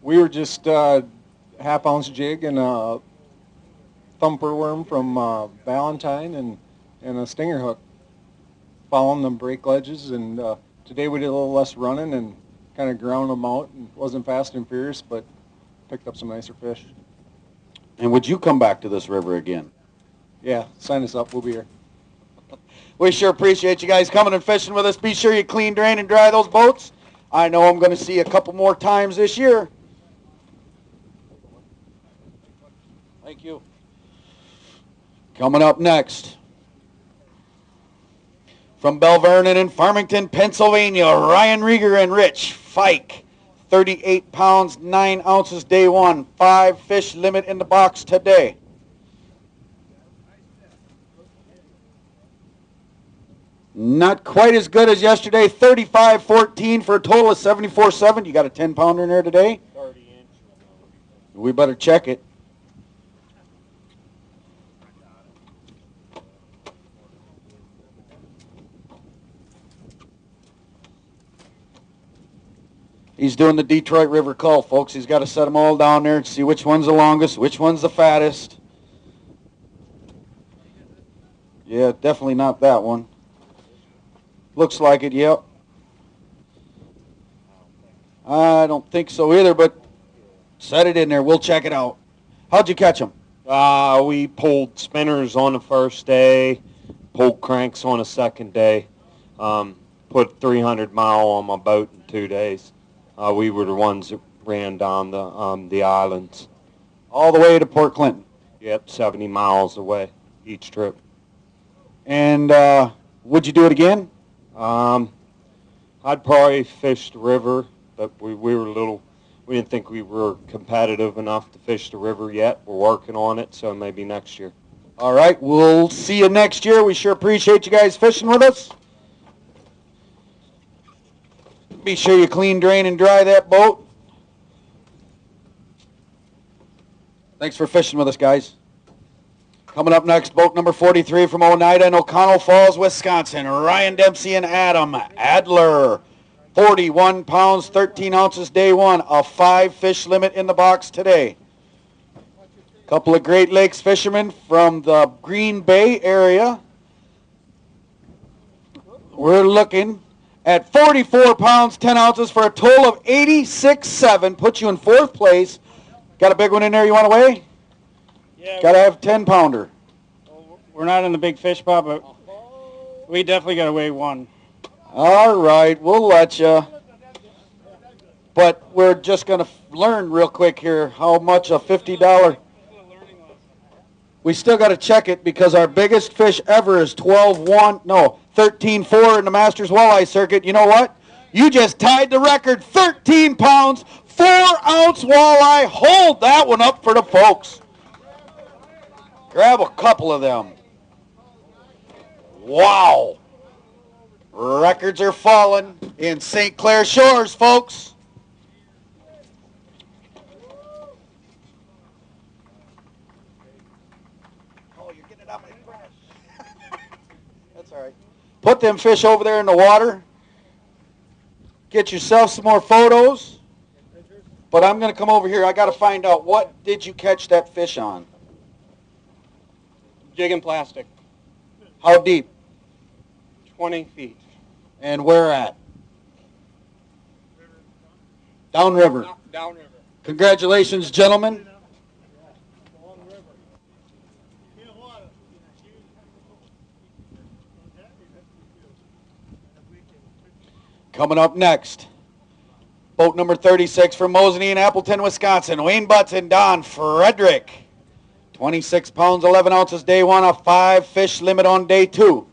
We were just half-ounce jig and a thumper worm from Valentine and a stinger hook. Following them break ledges, and today we did a little less running and kind of ground them out, and wasn't fast and fierce, but picked up some nicer fish. And would you come back to this river again? Yeah, sign us up. We'll be here. We sure appreciate you guys coming and fishing with us. Be sure you clean, drain, and dry those boats. I know I'm going to see you a couple more times this year. Thank you. Coming up next, from Bell Vernon and Farmington, Pennsylvania, Ryan Rieger and Rich Fike. 38 pounds, 9 ounces, day one. 5-fish limit in the box today. Not quite as good as yesterday. 35.14 for a total of 74.7. You got a 10-pounder in there today? We better check it. He's doing the Detroit River Cull, folks. He's got to set them all down there and see which one's the longest, which one's the fattest. Yeah, definitely not that one. Looks like it, yep. I don't think so either, but set it in there. We'll check it out. How'd you catch them? We pulled spinners on the first day, pulled cranks on the second day, put 300 mile on my boat in 2 days. We were the ones that ran down the islands. All the way to Port Clinton? Yep, 70 miles away each trip. And would you do it again? I'd probably fish the river, but we didn't think we were competitive enough to fish the river yet. We're working on it, so maybe next year. All right, we'll see you next year. We sure appreciate you guys fishing with us. Be sure you clean, drain, and dry that boat. Thanks for fishing with us, guys. Coming up next, boat number 43 from Oneida and O'Connell Falls, Wisconsin. Ryan Dempsey and Adam Adler. 41 pounds, 13 ounces day one. A 5-fish limit in the box today. Couple of Great Lakes fishermen from the Green Bay area. We're looking at 44 pounds, 10 ounces for a total of 86.7. Puts you in 4th place. Got a big one in there you want to weigh? Yeah. Got to have 10-pounder. We're not in the big fish pot, but we definitely got to weigh one. All right, we'll let you. But we're just going to learn real quick here how much a $50... We still got to check it because our biggest fish ever is 13.4 in the Masters Walleye Circuit. You know what? You just tied the record, 13 pounds, 4-ounce walleye. Hold that one up for the folks. Grab a couple of them. Wow. Records are falling in St. Clair Shores, folks. That's all right. Put them fish over there in the water. Get yourself some more photos. But I'm going to come over here. I got to find out, what did you catch that fish on? Jig and plastic. How deep? 20 feet. And where at? Downriver. Downriver. Congratulations, gentlemen. Coming up next, boat number 36 from Mosinee and Appleton, Wisconsin. Wayne Butts and Don Frederick. 26 pounds, 11 ounces day one, a 5-fish limit on day two.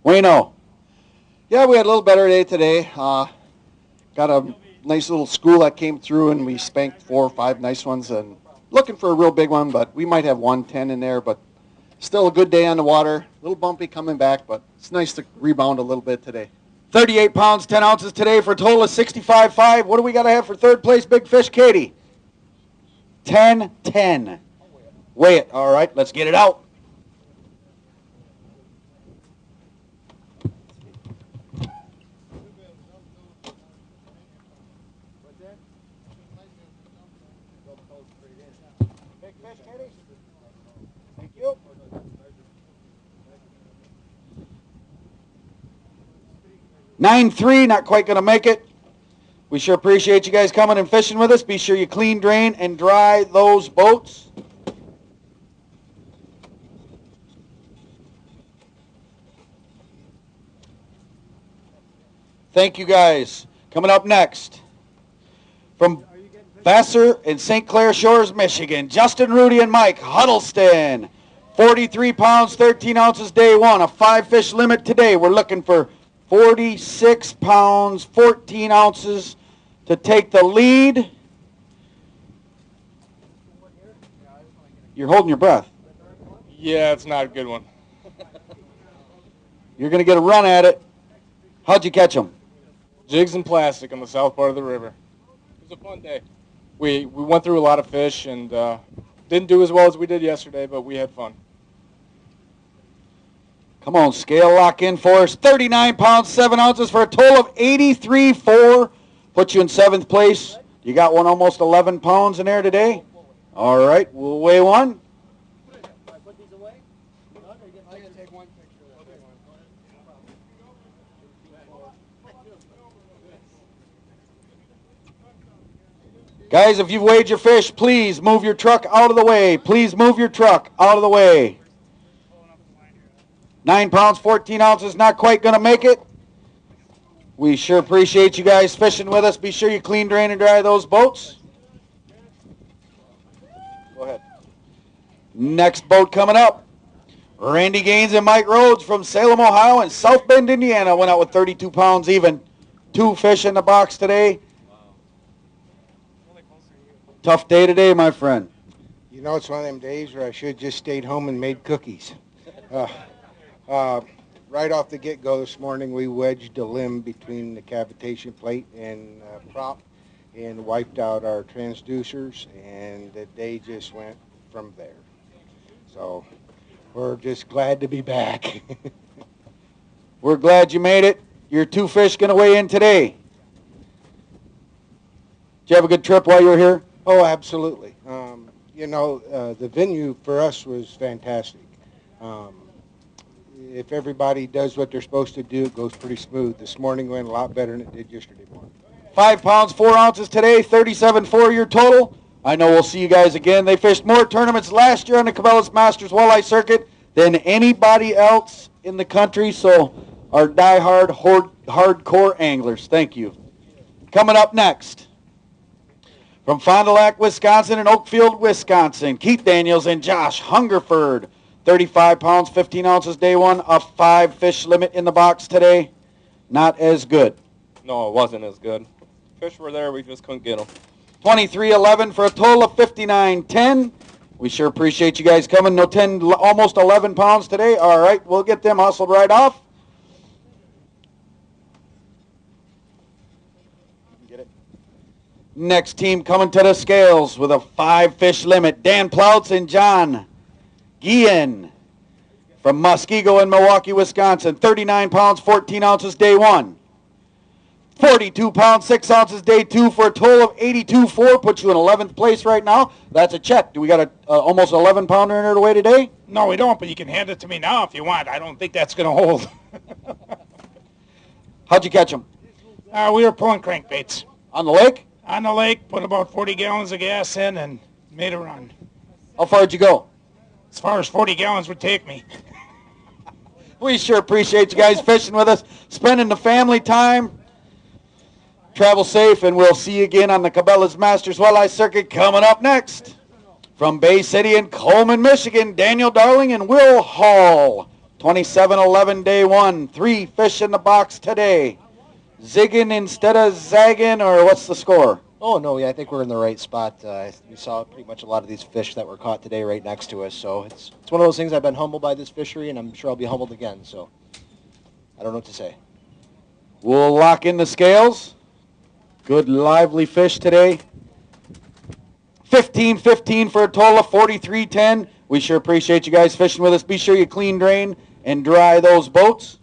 Wayno. Yeah, we had a little better day today. Got a nice little school that came through, and we spanked 4 or 5 nice ones, and looking for a real big one, but we might have 110 in there, but still a good day on the water. A little bumpy coming back, but it's nice to rebound a little bit today. 38 pounds, 10 ounces today for a total of 65.5. What do we got to have for 3rd place, Big Fish, Katie? 10-10. Weigh it. All right, let's get it out. Big fish, Katie? Thank you. $9.3, not quite going to make it. We sure appreciate you guys coming and fishing with us. Be sure you clean, drain, and dry those boats. Thank you, guys. Coming up next, from Vassar and St. Clair Shores, Michigan, Justin, Rudy, and Mike Huddleston. 43 pounds, 13 ounces day one, a 5-fish limit today. We're looking for 46 pounds, 14 ounces to take the lead. You're holding your breath. Yeah, it's not a good one. You're going to get a run at it. How'd you catch them? Jigs and plastic on the south part of the river. It was a fun day. We went through a lot of fish and didn't do as well as we did yesterday, but we had fun. Come on, scale lock in for us. 39 pounds, 7 ounces for a total of 83.4. Put you in 7th place. You got one almost 11 pounds in there today. All right, we'll weigh one. Guys, if you've weighed your fish, please move your truck out of the way. Please move your truck out of the way. 9 pounds, 14 ounces, not quite going to make it. We sure appreciate you guys fishing with us. Be sure you clean, drain, and dry those boats. Go ahead. Next boat coming up. Randy Gaines and Mike Rhodes from Salem, Ohio and South Bend, Indiana went out with 32 pounds even. 2 fish in the box today. Tough day today, my friend. You know, it's one of them days where I should have just stayed home and made cookies. Right off the get-go this morning, we wedged a limb between the cavitation plate and prop and wiped out our transducers, and the day just went from there. So We're just glad to be back. We're glad you made it. Your 2 fish going to weigh in today. Did you have a good trip while you were here? Oh, absolutely. The venue for us was fantastic. If everybody does what they're supposed to do, it goes pretty smooth. This morning went a lot better than it did yesterday morning. 5 pounds, 4 ounces today, 37.4 your total. I know we'll see you guys again. They fished more tournaments last year on the Cabela's Masters Walleye Circuit than anybody else in the country, so our die-hard, hardcore anglers, thank you. Coming up next, from Fond du Lac, Wisconsin and Oakfield, Wisconsin, Keith Daniels and Josh Hungerford. 35 pounds, 15 ounces day one, a 5 fish limit in the box today. Not as good. No, it wasn't as good. Fish were there, we just couldn't get them. 23.11 for a total of 59.10. We sure appreciate you guys coming. No 10, almost 11 pounds today. All right, we'll get them hustled right off. Get it. Next team coming to the scales with a 5 fish limit. Dan Ploutz and John Guillen from Muskego in Milwaukee, Wisconsin. 39 pounds, 14 ounces day one. 42 pounds, 6 ounces day two for a total of 82.4. Puts you in 11th place right now. That's a check. Do we got a almost 11 pounder in there to weigh today? No, we don't, but you can hand it to me now if you want. I don't think that's going to hold. How'd you catch them? We were pulling crankbaits. On the lake? On the lake, put about 40 gallons of gas in and made a run. How far did you go? As far as 40 gallons would take me. We sure appreciate you guys fishing with us, spending the family time. Travel safe, and we'll see you again on the Cabela's Masters Walleye Circuit coming up next. From Bay City and Coleman, Michigan, Daniel Darling and Will Hall. 27-11 day one. 3 fish in the box today. Zigging instead of zagging, or what's the score? Oh, no, yeah, I think we're in the right spot. We saw pretty much a lot of these fish that were caught today right next to us. So it's one of those things. I've been humbled by this fishery, and I'm sure I'll be humbled again. So I don't know what to say. We'll lock in the scales. Good lively fish today. 15-15 for a total of 43.10. We sure appreciate you guys fishing with us. Be sure you clean, drain, and dry those boats.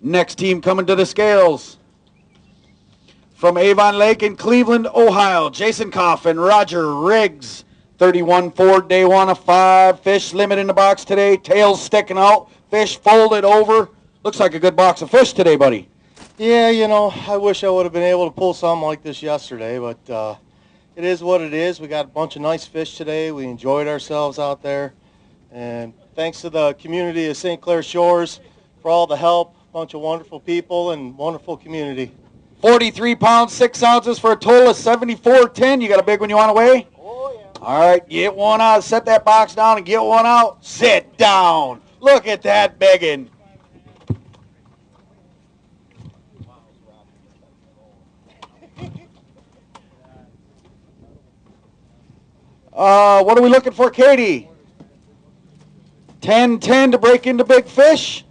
Next team coming to the scales. From Avon Lake in Cleveland, Ohio, Jason Koff and Roger Riggs. 31.4 day one, a 5 fish limit in the box today. Tails sticking out, fish folded over. Looks like a good box of fish today, buddy. Yeah, I wish I would have been able to pull something like this yesterday, but it is what it is. We got a bunch of nice fish today. We enjoyed ourselves out there. And thanks to the community of St. Clair Shores for all the help. A bunch of wonderful people and wonderful community. 43 pounds, 6 ounces for a total of 74.10. You got a big one you want to weigh? Oh, yeah. All right, get one out. Set that box down and get one out. Sit down. Look at that biggin'. What are we looking for, Katie? 10-10 to break into big fish.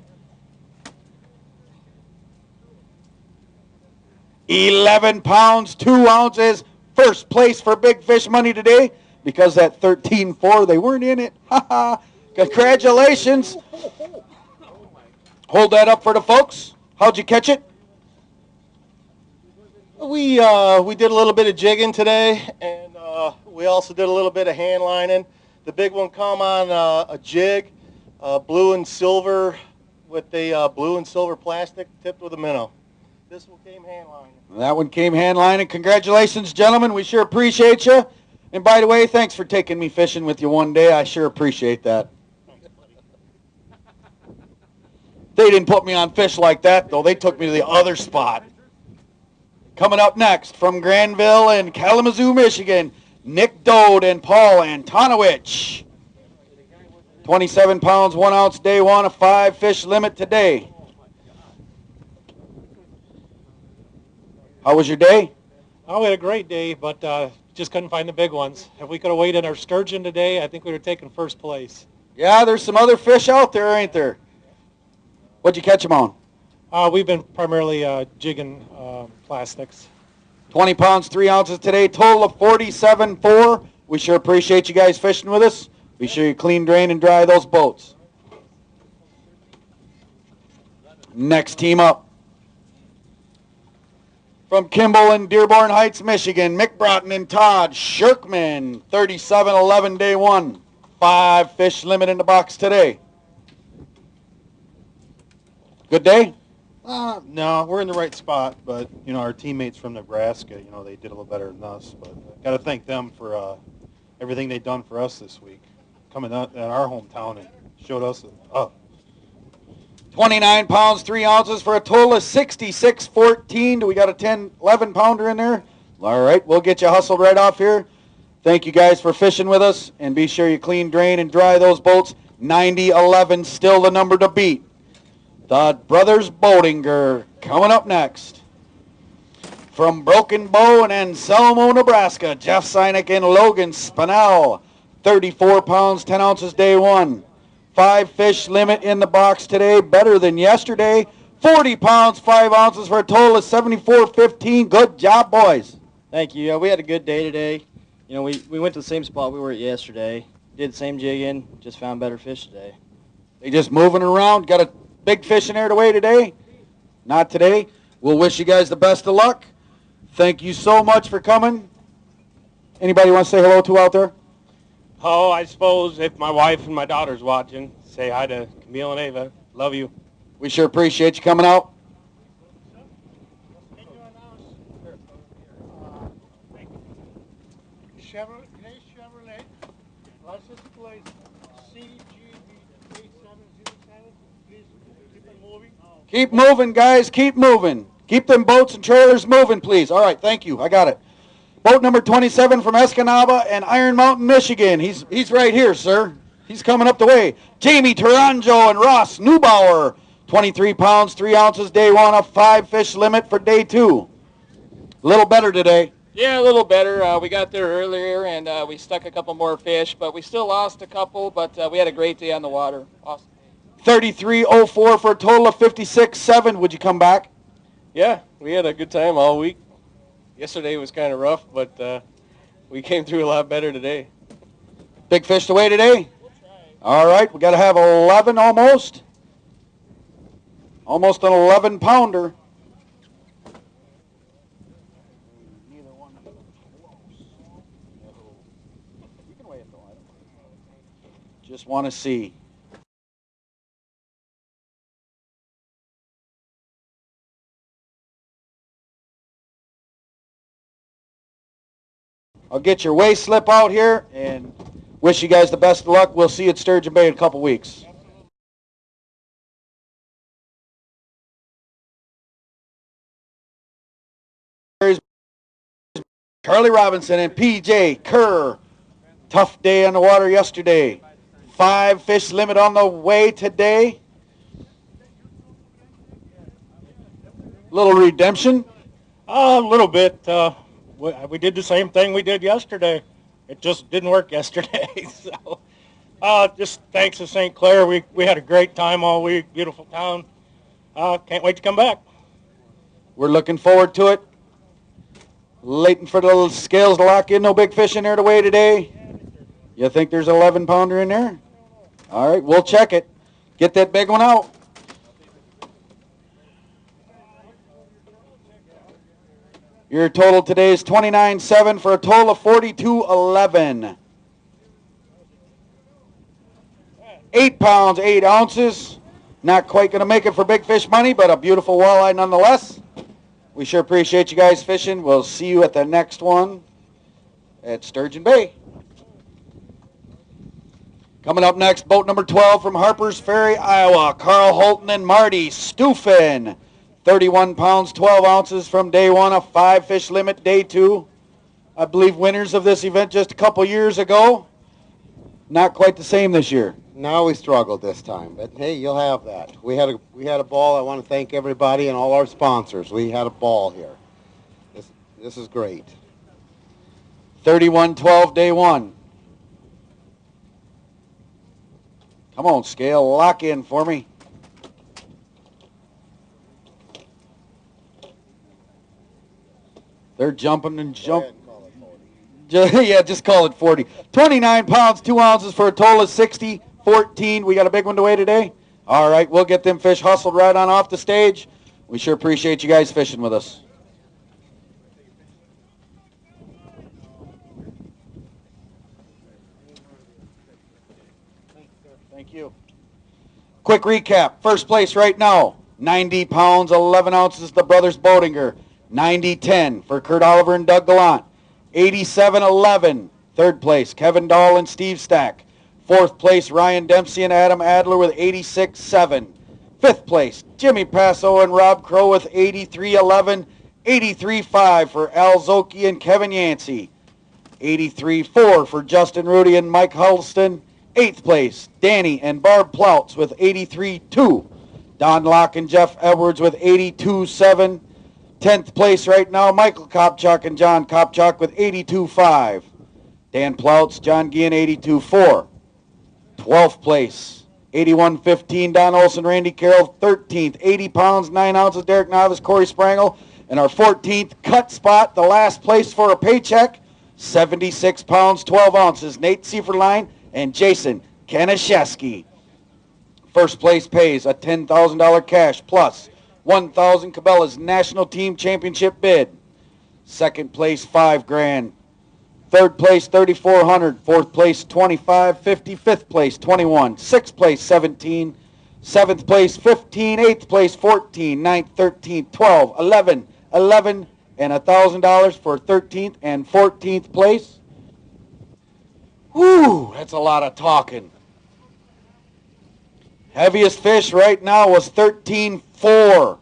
11 pounds, 2 ounces. First place for big fish money today. Because that 13.4, they weren't in it. Congratulations. Hold that up for the folks. How'd you catch it? We did a little bit of jigging today, and we also did a little bit of hand lining. The big one come on a jig, blue and silver, with a blue and silver plastic tipped with a minnow. This one came hand lining. That one came hand lining. Congratulations, gentlemen. We sure appreciate you. And by the way, thanks for taking me fishing with you one day. I sure appreciate that. They didn't put me on fish like that, though. They took me to the other spot. Coming up next from Granville and Kalamazoo, Michigan, Nick Dode and Paul Antonowicz. 27 pounds, 1 ounce day one, a 5 fish limit today. How was your day? Oh, we had a great day, but just couldn't find the big ones. If we could have weighed in our sturgeon today, I think we would have taken first place. Yeah, there's some other fish out there, ain't there? What'd you catch them on? We've been primarily jigging plastics. 20 pounds, 3 ounces today, total of 47.4. We sure appreciate you guys fishing with us. Be sure you clean, drain, and dry those boats. Next team up. From Kimball and Dearborn Heights, Michigan, Mick Broughton and Todd Shirkman, 37-11 day one. 5 fish limit in the box today. Good day? No, we're in the right spot, but, you know, our teammates from Nebraska, you know, they did a little better than us. But got to thank them for everything they've done for us this week, coming out in our hometown and showed us up. 29 pounds, 3 ounces for a total of 66.14. Do we got a 10, 11 pounder in there? All right, we'll get you hustled right off here. Thank you guys for fishing with us, and be sure you clean, drain, and dry those boats. 90-11, still the number to beat. The Brothers Boatinger coming up next. From Broken Bow and Anselmo, Nebraska, Jeff Sinek and Logan Spinell, 34 pounds, 10 ounces day one. 5 fish limit in the box today, better than yesterday. 40 pounds, 5 ounces for a total of 74.15. Good job, boys. Thank you. We had a good day today. You know, we went to the same spot we were at yesterday. Did the same jigging, just found better fish today. They just moving around. Got a big fish in there to weigh today? Not today. We'll wish you guys the best of luck. Thank you so much for coming. Anybody want to say hello to out there? Oh, I suppose if my wife and my daughter's watching, say hi to Camille and Ava. Love you. We sure appreciate you coming out. Chevrolet, license plate CGB 8707. Please keep it moving. Keep moving, guys. Keep moving. Keep them boats and trailers moving, please. All right, thank you. I got it. Boat number 27 from Escanaba and Iron Mountain, Michigan. He's right here, sir. He's coming up the way. Jamie Taranjo and Ross Neubauer, 23 pounds, 3 ounces, day one, a 5 fish limit for day two. A little better today. Yeah, a little better. We got there earlier, and we stuck a couple more fish, but we still lost a couple, but we had a great day on the water. Awesome. 33.04 for a total of 56.7. Would you come back? Yeah, we had a good time all week. Yesterday was kind of rough, but we came through a lot better today. Big fish to weigh today? All right, we got to have 11 almost. Almost an 11 pounder. Just want to see. I'll get your weigh slip out here and wish you guys the best of luck. We'll see you at Sturgeon Bay in a couple weeks. Charlie Robinson and PJ Kerr. Tough day on the water yesterday. 5 fish limit on the way today. Little redemption. A little bit. We did the same thing we did yesterday. It just didn't work yesterday. So, just thanks to St. Clair. We had a great time all week. Beautiful town. Can't wait to come back. We're looking forward to it. Waiting for the little scales to lock in. No big fish in there to weigh today. You think there's an 11 pounder in there? All right, we'll check it. Get that big one out. Your total today is 29.7 for a total of 42.11. 8 pounds, 8 ounces. Not quite going to make it for big fish money, but a beautiful walleye nonetheless. We sure appreciate you guys fishing. We'll see you at the next one at Sturgeon Bay. Coming up next, boat number 12 from Harpers Ferry, Iowa. Carl Holton and Marty Stufen. 31 pounds, 12 ounces from day one, a 5 fish limit day two. I believe winners of this event just a couple years ago. Not quite the same this year. No, we struggled this time, but hey, you'll have that. We had a ball. I want to thank everybody and all our sponsors. We had a ball here. This is great. 31-12 day one. Come on, scale, lock in for me. They're jumping and jumping. Yeah, just call it 40. 29 pounds, 2 ounces for a total of 60.14. We got a big one to weigh today? All right, we'll get them fish hustled right on off the stage. We sure appreciate you guys fishing with us. Thank you. Quick recap. First place right now, 90 pounds, 11 ounces, the brothers Bodinger. 90-10 for Kurt Oliver and Doug Gallant. 87-11, third place, Kevin Dahl and Steve Stack. Fourth place, Ryan Dempsey and Adam Adler with 86-7. Fifth place, Jimmy Passo and Rob Crow with 83-11. 83-5 for Al Zoki and Kevin Yancey. 83-4 for Justin Rudy and Mike Huddleston. Eighth place, Danny and Barb Ploutz with 83-2. Don Locke and Jeff Edwards with 82-7. 10th place right now, Michael Kopchak and John Kopchak with 82-5. Dan Ploutz, John Gian, 82-4. 12th place, 81-15, Don Olson, Randy Carroll. 13th, 80 pounds, 9 ounces, Derek Novice, Corey Sprangle. And our 14th cut spot, the last place for a paycheck, 76 pounds, 12 ounces, Nate Sieferlein and Jason Kanaszewski. First place pays a $10,000 cash plus 1,000 Cabela's National Team Championship bid. Second place, $5,000. Third place, $3,400. Fourth place, $2,550. Fifth place, $21. Sixth place, $17. Seventh place, $15. Eighth place, $14. Ninth, $13. 12, 11, 11, and $1,000 for 13th and 14th place. Whew, that's a lot of talking. Heaviest fish right now was 13-4.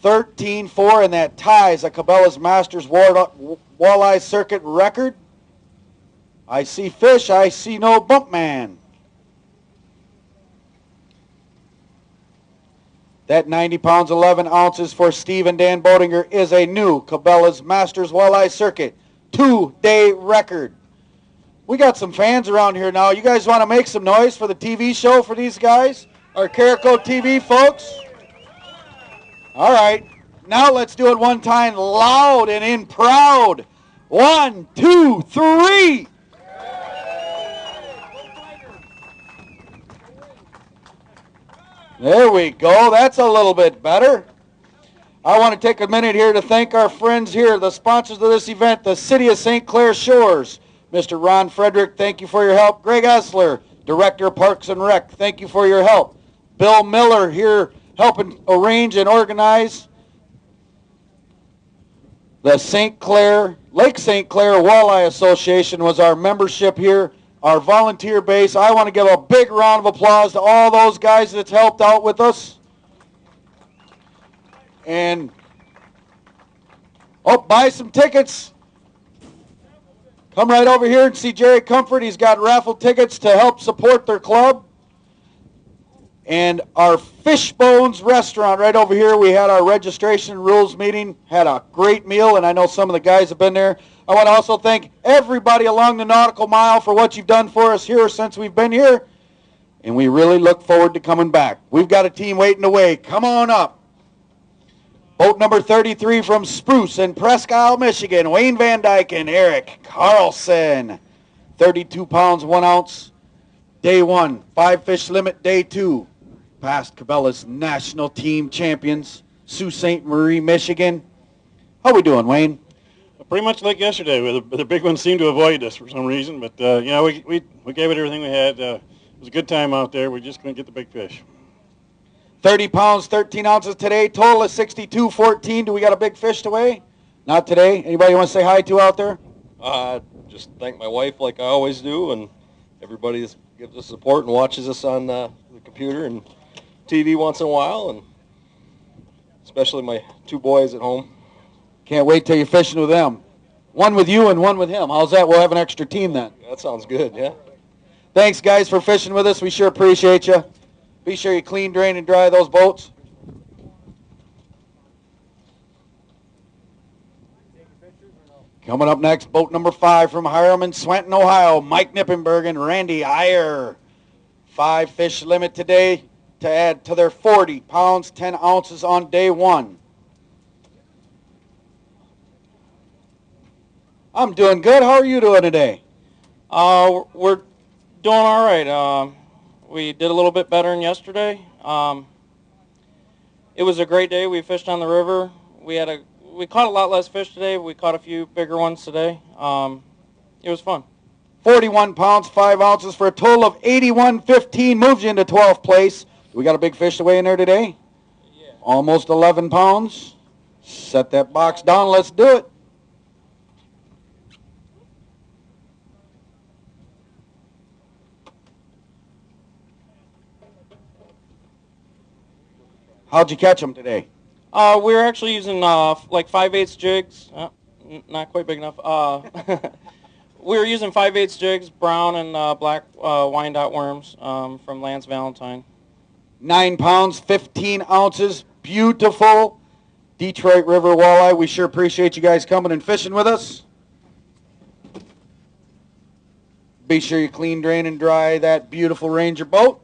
13-4, and that ties a Cabela's Masters Walleye Circuit record. I see fish, I see no bump man. That 90 pounds, 11 ounces for Steve and Dan Bodinger is a new Cabela's Masters Walleye Circuit 2-day record. We got some fans around here now. You guys want to make some noise for the TV show for these guys? Our Carico TV folks? All right. Now let's do it one time loud and in proud. 1, 2, 3. There we go. That's a little bit better. I want to take a minute here to thank our friends here, the sponsors of this event, the City of St. Clair Shores. Mr. Ron Frederick, thank you for your help. Greg Essler, Director of Parks and Rec, thank you for your help. Bill Miller here helping arrange and organize the Lake St. Clair Walleye Association was our membership here, our volunteer base. I want to give a big round of applause to all those guys that's helped out with us. And, buy some tickets. Come right over here and see Jerry Comfort. He's got raffle tickets to help support their club. And our Fishbones restaurant right over here, we had our registration rules meeting, had a great meal, and I know some of the guys have been there. I want to also thank everybody along the Nautical Mile for what you've done for us here since we've been here. And we really look forward to coming back. We've got a team waiting to wait. Come on up. Boat number 33 from Spruce in Presque Isle, Michigan, Wayne Van Dyke and Eric Carlson. 32 pounds, 1 ounce. Day 1, 5 fish limit. Day 2, past Cabela's National Team Champions, Sault Ste. Marie, Michigan. How we doing, Wayne? Pretty much like yesterday. The big ones seemed to avoid us for some reason, but we gave it everything we had. It was a good time out there. We just couldn't get the big fish. 30 pounds, 13 ounces today. Total is 62.14. Do we got a big fish to weigh? Not today. Anybody want to say hi to out there? Just thank my wife like I always do, and everybody gives us support and watches us on the computer and TV once in a while, and especially my 2 boys at home. Can't wait till you're fishing with them. One with you and one with him. How's that? We'll have an extra team then. That sounds good, yeah. Thanks, guys, for fishing with us. We sure appreciate you. Be sure you clean, drain, and dry those boats. Coming up next, boat number 5 from Hiram and Swanton, Ohio, Mike Nippenberg and Randy Iyer. 5 fish limit today to add to their 40 pounds, 10 ounces on day 1. I'm doing good. How are you doing today? We're doing all right. we did a little bit better than yesterday. It was a great day. We fished on the river. We caught a lot less fish today. We caught a few bigger ones today. It was fun. 41 pounds, 5 ounces for a total of 81.15. Moves you into 12th place. We got a big fish to weigh in there today? Yeah. Almost 11 pounds. Set that box down. Let's do it. How'd you catch them today? We were actually using like 5/8 jigs. Not quite big enough. We were using 5/8 jigs, brown and black Wyandotte worms from Lance Valentine. 9 pounds, 15 ounces. Beautiful Detroit River walleye. We sure appreciate you guys coming and fishing with us. Be sure you clean, drain, and dry that beautiful Ranger boat.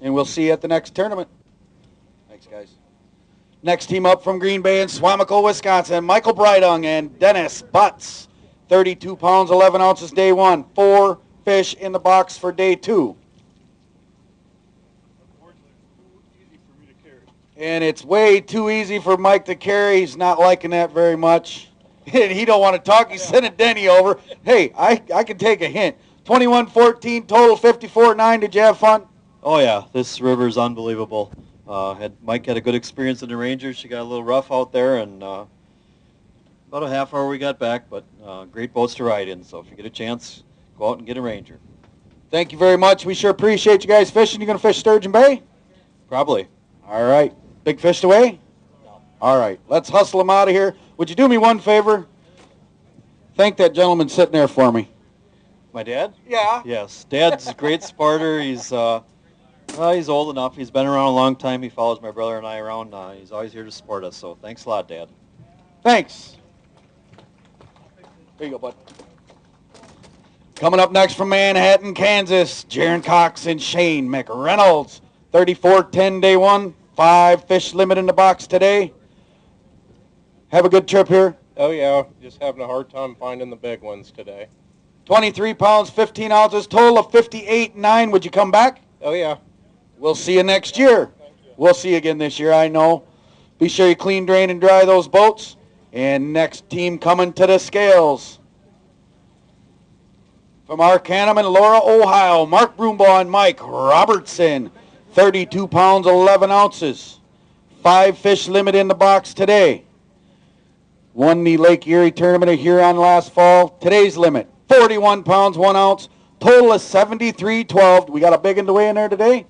And we'll see you at the next tournament. Thanks, guys. Next team up from Green Bay and Swamico, Wisconsin, Michael Breidung and Dennis Butts. 32 pounds, 11 ounces, day one. 4 fish in the box for day 2. And it's way too easy for Mike to carry. He's not liking that very much. And he don't want to talk. He's sending Denny over. Hey, I can take a hint. 21-14, total 54-9. Did you have fun? Oh, yeah. This river is unbelievable. Mike had a good experience in the Rangers. She got a little rough out there, and about a half hour we got back, but great boats to ride in. So if you get a chance, go out and get a Ranger. Thank you very much. We sure appreciate you guys fishing. You going to fish Sturgeon Bay? Probably. All right. Big fish to weigh? No. All right. Let's hustle them out of here. Would you do me one favor? Thank that gentleman sitting there for me. My dad? Yeah. Yes. Dad's a great sporter. He's old enough. He's been around a long time. He follows my brother and I around. He's always here to support us. So thanks a lot, Dad. Thanks. There you go, bud. Coming up next from Manhattan, Kansas, Jaron Cox and Shane McReynolds. 34-10, day 1. 5 fish limit in the box today. Have a good trip here. Oh, yeah. Just having a hard time finding the big ones today. 23 pounds, 15 ounces, total of 58.9. Would you come back? Oh, yeah. We'll see you next year. We'll see you again this year, I know. Be sure you clean, drain, and dry those boats. And next team coming to the scales. From Arcanum and Laura, Ohio, Mark Broombaugh and Mike Robertson. 32 pounds, 11 ounces. 5 fish limit in the box today. Won the Lake Erie tournament of Huron last fall. Today's limit, 41 pounds, 1 ounce. Total of 73.12. We got a big one to weigh in there today.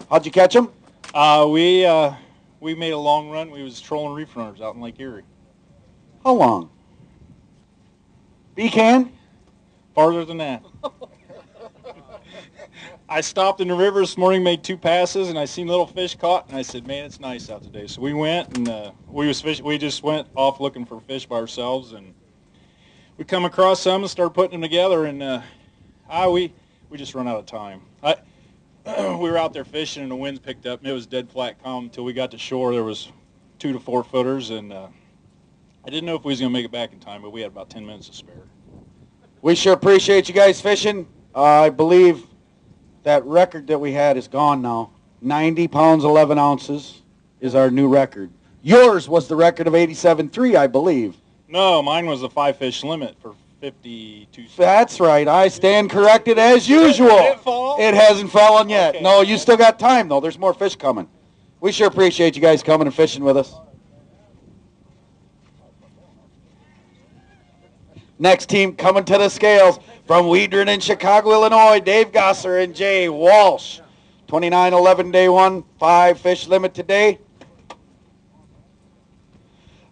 How'd you catch them? We made a long run. We was trolling reef runners out in Lake Erie. How long? Becan? Farther than that. I stopped in the river this morning, made 2 passes, and I seen little fish caught, and I said, man, it's nice out today. So we went, and we just went off looking for fish by ourselves, and we come across some and started putting them together, and we just run out of time. We were out there fishing, and the winds picked up, and it was dead flat calm until we got to shore. There was 2 to 4 footers, and I didn't know if we was going to make it back in time, but we had about 10 minutes to spare. We sure appreciate you guys fishing. I believe that record that we had is gone now. 90 pounds, 11 ounces is our new record. Yours was the record of 87.3, I believe. No, mine was a 5 fish limit for 52. That's right. I stand corrected as usual. Did it fall? It hasn't fallen yet. Okay. No, you still got time, though. There's more fish coming. We sure appreciate you guys coming and fishing with us. Next team coming to the scales from Weedron in Chicago, Illinois, Dave Gosser and Jay Walsh. 29-11, day 1, 5 fish limit today.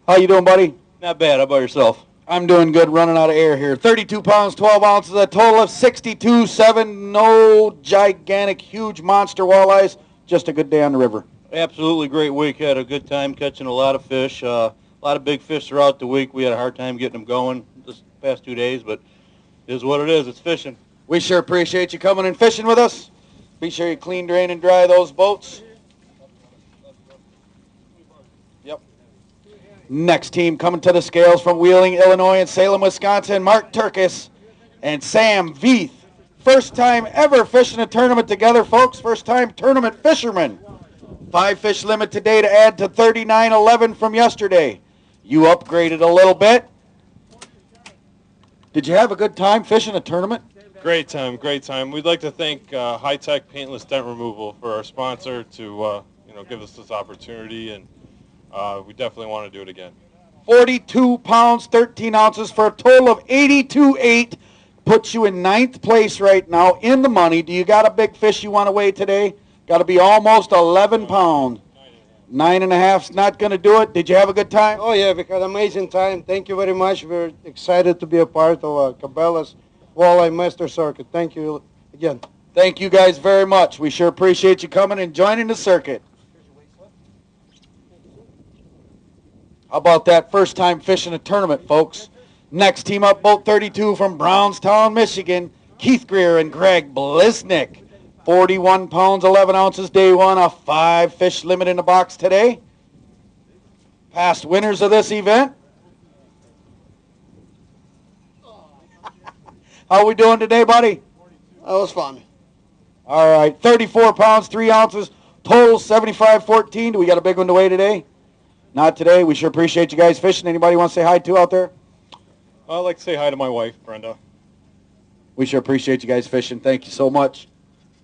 How you doing, buddy? Not bad. How about yourself? I'm doing good, running out of air here. 32 pounds, 12 ounces, a total of 62.7. No gigantic, huge monster walleyes. Just a good day on the river. Absolutely great week. Had a good time catching a lot of fish. A lot of big fish throughout the week. We had a hard time getting them going this past 2 days, but it is what it is. It's fishing. We sure appreciate you coming and fishing with us. Be sure you clean, drain, and dry those boats. Yep. Next team coming to the scales from Wheeling, Illinois, and Salem, Wisconsin, Mark Turkis and Sam Veith. First time ever fishing a tournament together, folks. First time tournament fishermen. 5 fish limit today to add to 39.11 from yesterday. You upgraded a little bit. Did you have a good time fishing a tournament? Great time, great time. We'd like to thank High Tech Paintless Dent Removal for our sponsor to give us this opportunity, and we definitely want to do it again. 42 pounds, 13 ounces for a total of 82.8. Puts you in 9th place right now in the money. Do you got a big fish you want to weigh today? Got to be almost 11 pounds. 9.5's not going to do it. Did you have a good time? Oh, yeah, we had an amazing time. Thank you very much. We're excited to be a part of Cabela's Walleye Master Circuit. Thank you again. Thank you guys very much. We sure appreciate you coming and joining the circuit. How about that first time fishing a tournament, folks? Next team up, boat 32 from Brownstown, Michigan, Keith Greer and Greg Blisnick. 41 pounds, 11 ounces, day one, a 5 fish limit in the box today. Past winners of this event. How we doing today, buddy? That was fun. All right, 34 pounds, 3 ounces, total 75.14. Do we got a big one to weigh today? Not today. We sure appreciate you guys fishing. Anybody want to say hi to out there? I'd like to say hi to my wife, Brenda. We sure appreciate you guys fishing. Thank you so much.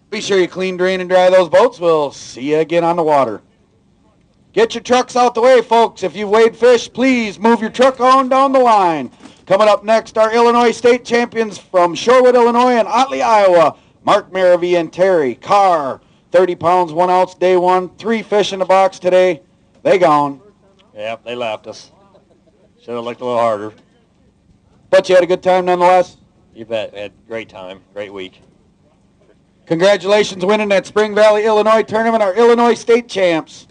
Be sure you clean, drain, and dry those boats. We'll see you again on the water. Get your trucks out the way, folks. If you've weighed fish, please move your truck on down the line. Coming up next, our Illinois State champions from Shorewood, Illinois and Otley, Iowa. Mark Maravy and Terry Carr. 30 pounds, 1 ounce, day one. 3 fish in the box today. They gone. Yep, they left us. Should have looked a little harder. But you had a good time nonetheless? You bet. We had a great time. Great week. Congratulations winning that Spring Valley, Illinois tournament, our Illinois State champs.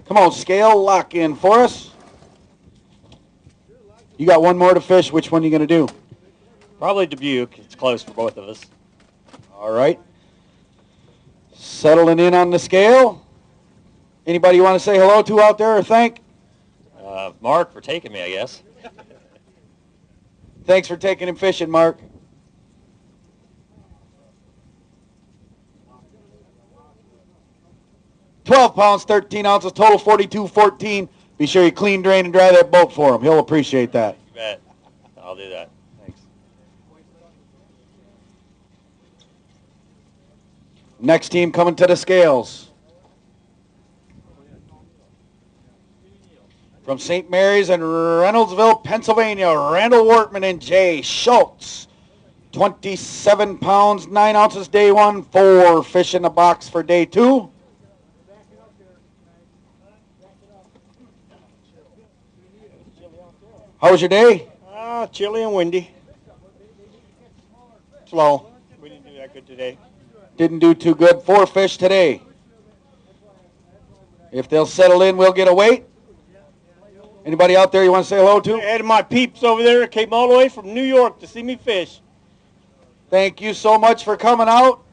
Come on, scale, lock in for us. You got one more to fish. Which one are you going to do? Probably Dubuque. It's close for both of us. All right. Settling in on the scale. Anybody you want to say hello to out there or thank? Mark for taking me, I guess. Thanks for taking him fishing, Mark. $12 pounds, 13 ounces, total 42.14. Be sure you clean, drain, and dry that boat for him. He'll appreciate that. You bet. I'll do that. Thanks. Next team coming to the scales. From St. Mary's and Reynoldsville, Pennsylvania, Randall Wortman and Jay Schultz. 27 pounds, 9 ounces, day one. 4 fish in the box for day two. How was your day? Chilly and windy. Slow. We didn't do that good today. Didn't do too good. 4 fish today. If they'll settle in, we'll get a weight. Anybody out there you want to say hello to? I had my peeps over there came all the way from New York to see me fish. Thank you so much for coming out.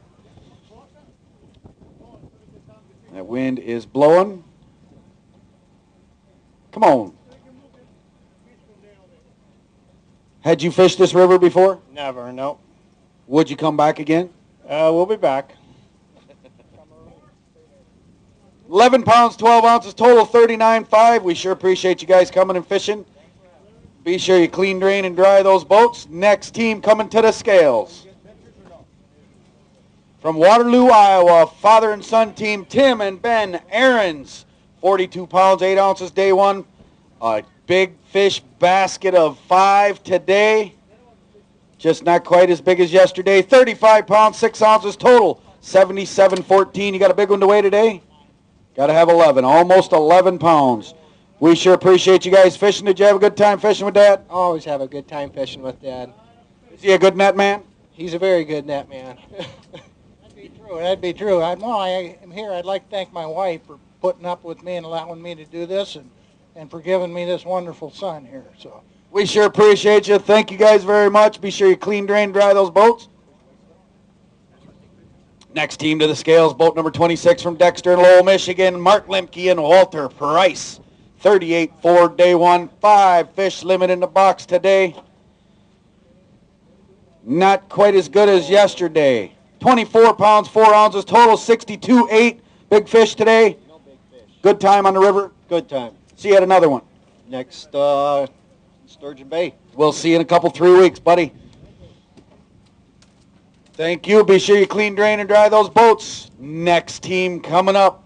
That wind is blowing. Come on. Had you fished this river before? Never, no. Would you come back again? We'll be back. 11 pounds, 12 ounces, total 39.5. We sure appreciate you guys coming and fishing. Be sure you clean, drain, and dry those boats. Next team coming to the scales. From Waterloo, Iowa, father and son team, Tim and Ben Aarons. 42 pounds, 8 ounces, day one. A big fish basket of 5 today. Just not quite as big as yesterday. 35 pounds, 6 ounces, total 77.14. You got a big one to weigh today? Got to have 11, almost 11 pounds. We sure appreciate you guys fishing. Did you have a good time fishing with Dad? Always have a good time fishing with Dad. Is he a good net man? He's a very good net man. That'd be true. I am here. I'd like to thank my wife for putting up with me and allowing me to do this and for giving me this wonderful son here. So we sure appreciate you. Thank you guys very much. Be sure you clean, drain, dry those boats. Next team to the scales, boat number 26 from Dexter and Lowell, Michigan, Mark Lemke and Walter Price. 38.4 day one, 5 fish limit in the box today. Not quite as good as yesterday. 24 pounds, 4 ounces, total 62.8. Big fish today. Good time on the river. Good time. See you at another one. Next, Sturgeon Bay. We'll see you in a couple, 3 weeks, buddy. Thank you. Be sure you clean, drain, and dry those boats. Next team coming up.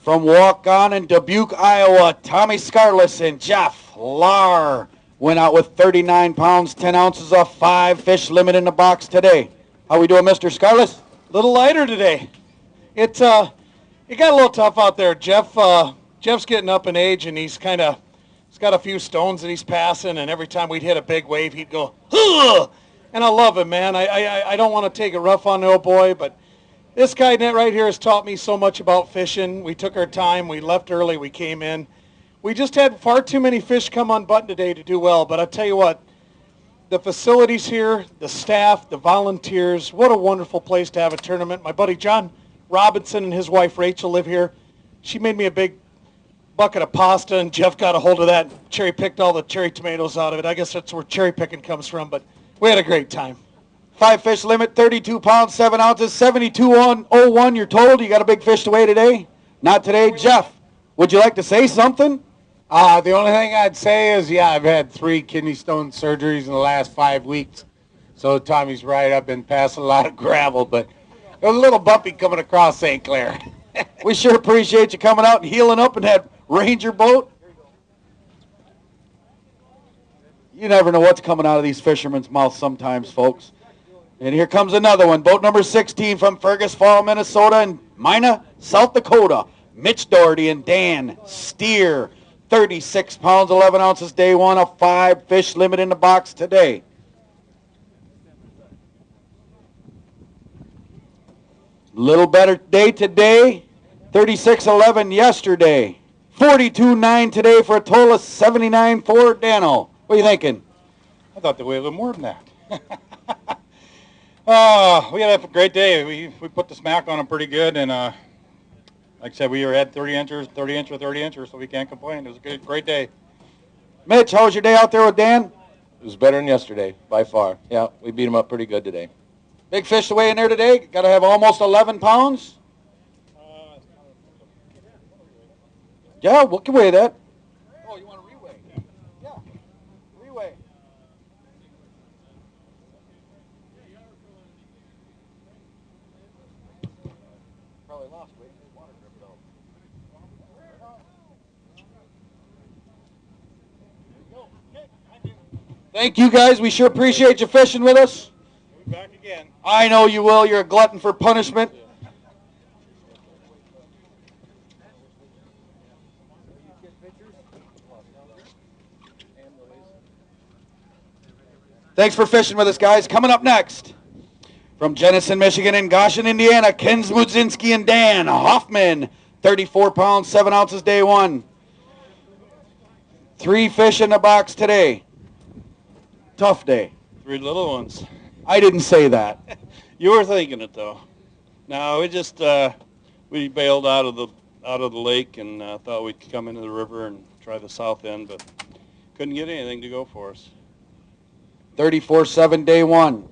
From Walk-On in Dubuque, Iowa, Tommy Scarless and Jeff Lahr went out with 39 pounds, 10 ounces of 5 fish limit in the box today. How we doing, Mr. Scarless? A little lighter today. It got a little tough out there. Jeff's getting up in age, and he's got a few stones that he's passing, and every time we'd hit a big wave, he'd go, ugh! And I love him, man. I don't want to take it rough on the old boy, but this guy right here has taught me so much about fishing. We took our time. We left early. We came in. We just had far too many fish come unbuttoned today to do well, but I'll tell you what, the facilities here, the staff, the volunteers, what a wonderful place to have a tournament. My buddy John Robinson and his wife Rachel live here. She made me a big bucket of pasta, and Jeff got a hold of that, cherry-picked all the cherry tomatoes out of it. I guess that's where cherry picking comes from, but we had a great time. 5 fish limit, 32 pounds, 7 ounces, 72.01. You're told you got a big fish to weigh today? Not today. Jeff, would you like to say something? The only thing I'd say is, yeah, I've had 3 kidney stone surgeries in the last 5 weeks. So Tommy's right. I've been passing a lot of gravel, but it was a little bumpy coming across St. Clair. We sure appreciate you coming out and healing up in that Ranger boat. You never know what's coming out of these fishermen's mouths sometimes, folks. And here comes another one. Boat number 16 from Fergus Fall, Minnesota, and Mina, South Dakota. Mitch Doherty and Dan Steer. 36 pounds, 11 ounces, day 1, a 5 fish limit in the box today. Little better day today. 36.11 yesterday. 42.9 today for a total of 79.4. Dano, what are you thinking? I thought they weighed a little more than that. We had a great day. We put the smack on them pretty good, and like I said, we had 30 inchers, 30 incher, 30 incher, so we can't complain. It was a great day. Mitch, how was your day out there with Dan? It was better than yesterday, by far. Yeah, we beat him up pretty good today. Big fish to weigh in there today. Got to have almost 11 pounds. Yeah, we can weigh that. Oh, you want to reweigh? Yeah, reweigh. Probably lost weight. Water dripped out. Thank you, guys. We sure appreciate you fishing with us. We'll be back again. I know you will. You're a glutton for punishment. Thanks for fishing with us, guys. Coming up next, from Jenison, Michigan, and Goshen, Indiana, Ken Smudzinski and Dan Hoffman. 34 pounds, 7 ounces, day 1. 3 fish in the box today. Tough day. 3 little ones. I didn't say that. You were thinking it, though. No, we just we bailed out of the lake and thought we'd come into the river and try the south end, but couldn't get anything to go for us. 34.7, day 1.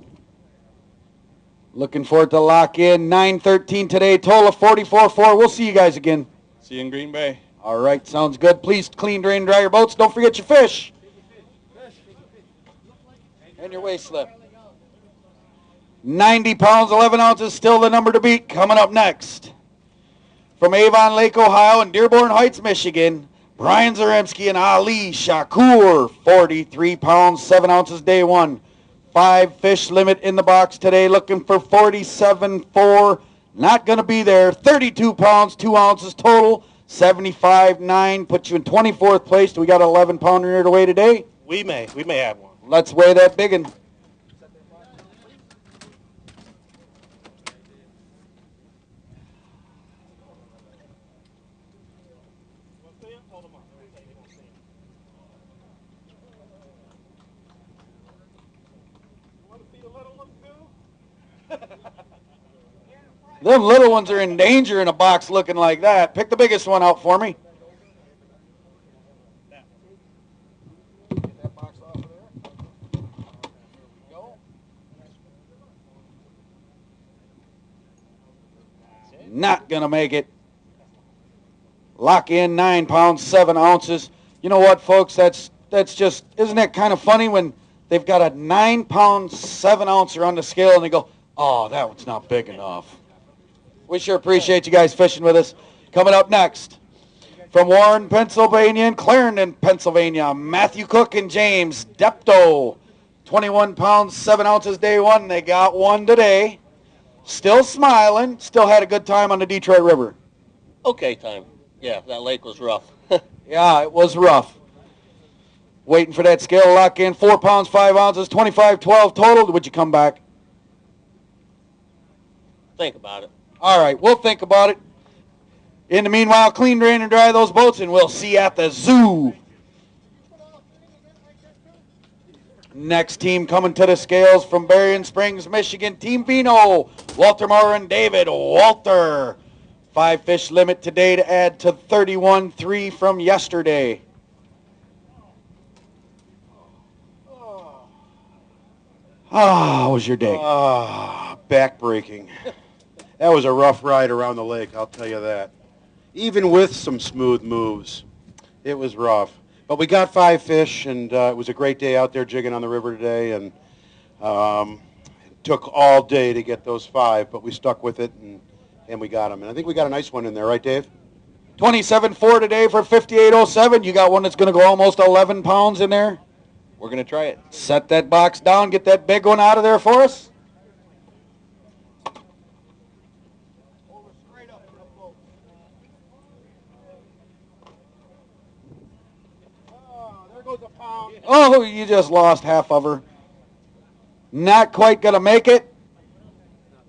Looking forward to lock in. 9:13 today, total of 44.4. We'll see you guys again. See you in Green Bay. All right, sounds good. Please clean, drain, dry your boats. Don't forget your fish. And your waist slip. 90 pounds, 11 ounces, still the number to beat. Coming up next, from Avon Lake, Ohio, and Dearborn Heights, Michigan, Brian Zaremski and Ali Shakur. 43 pounds, 7 ounces, day 1. 5 fish limit in the box today. Looking for 47.4. Not going to be there. 32 pounds, 2 ounces total. 75.9. Puts you in 24th place. Do we got an 11-pounder here to weigh today? We may have one. Let's weigh that biggin. Them little ones are in danger in a box looking like that. Pick the biggest one out for me. Not going to make it. Lock in 9 pounds, 7 ounces. You know what, folks? That's just, isn't that kind of funny when they've got a 9 pound, 7 ouncer on the scale and they go, oh, that one's not big enough. We sure appreciate you guys fishing with us. Coming up next, from Warren, Pennsylvania, and Clarendon, Pennsylvania, Matthew Cook and James Depto. 21 pounds, 7 ounces day one. They got one today. Still smiling. Still had a good time on the Detroit River. Okay time. Yeah, that lake was rough. Yeah, it was rough. Waiting for that scale to lock in. 4 pounds, 5 ounces, 25-12 total. Would you come back? Think about it. All right, we'll think about it. In the meanwhile, clean, drain, and dry those boats, and we'll see you at the zoo. Next team coming to the scales from Berrien Springs, Michigan, Team Vino, Walter Moore and David Walter. 5 fish limit today to add to 31-3 from yesterday. How was your day? Backbreaking. That was a rough ride around the lake, I'll tell you that. Even with some smooth moves, it was rough. But we got 5 fish, and it was a great day out there jigging on the river today, and it took all day to get those 5, but we stuck with it, and we got them. And I think we got a nice one in there, right, Dave? 27.4 today for 58.07. You got one that's going to go almost 11 pounds in there? We're going to try it. Set that box down. Get that big one out of there for us. Oh, you just lost half of her. Not quite going to make it.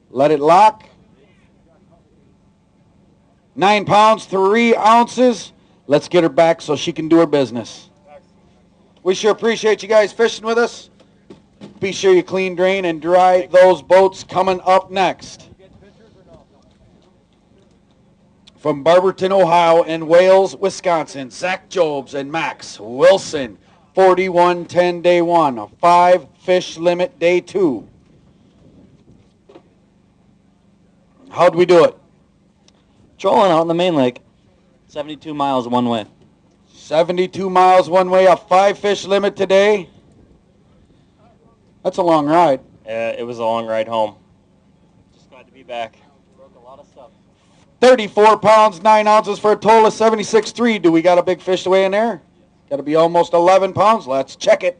Let it lock. 9 pounds, 3 ounces. Let's get her back so she can do her business. We sure appreciate you guys fishing with us. Be sure you clean, drain, and dry those boats coming up next. From Barberton, Ohio, and Wales, Wisconsin, Zach Jobs and Max Wilson. 41-10 day 1, a 5 fish limit day 2. How'd we do it? Trolling out in the main lake. 72 miles one way. 72 miles one way, a 5 fish limit today. That's a long ride. It was a long ride home. Just glad to be back. Broke a lot of stuff. 34 pounds, 9 ounces for a total of 76.3. Do we got a big fish away in there? Got to be almost 11 pounds. Let's check it.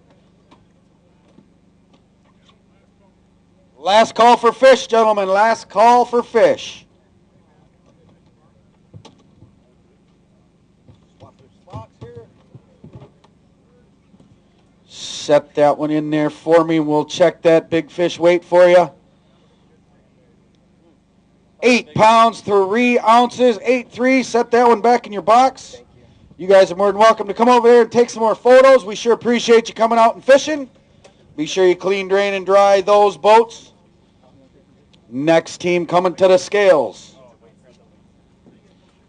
Last call for fish, gentlemen. Last call for fish. Set that one in there for me. We'll check that big fish weight for you. 8 pounds, 3 ounces, 8.3. Set that one back in your box. You guys are more than welcome to come over there and take some more photos. We sure appreciate you coming out and fishing. Be sure you clean, drain, and dry those boats. Next team coming to the scales.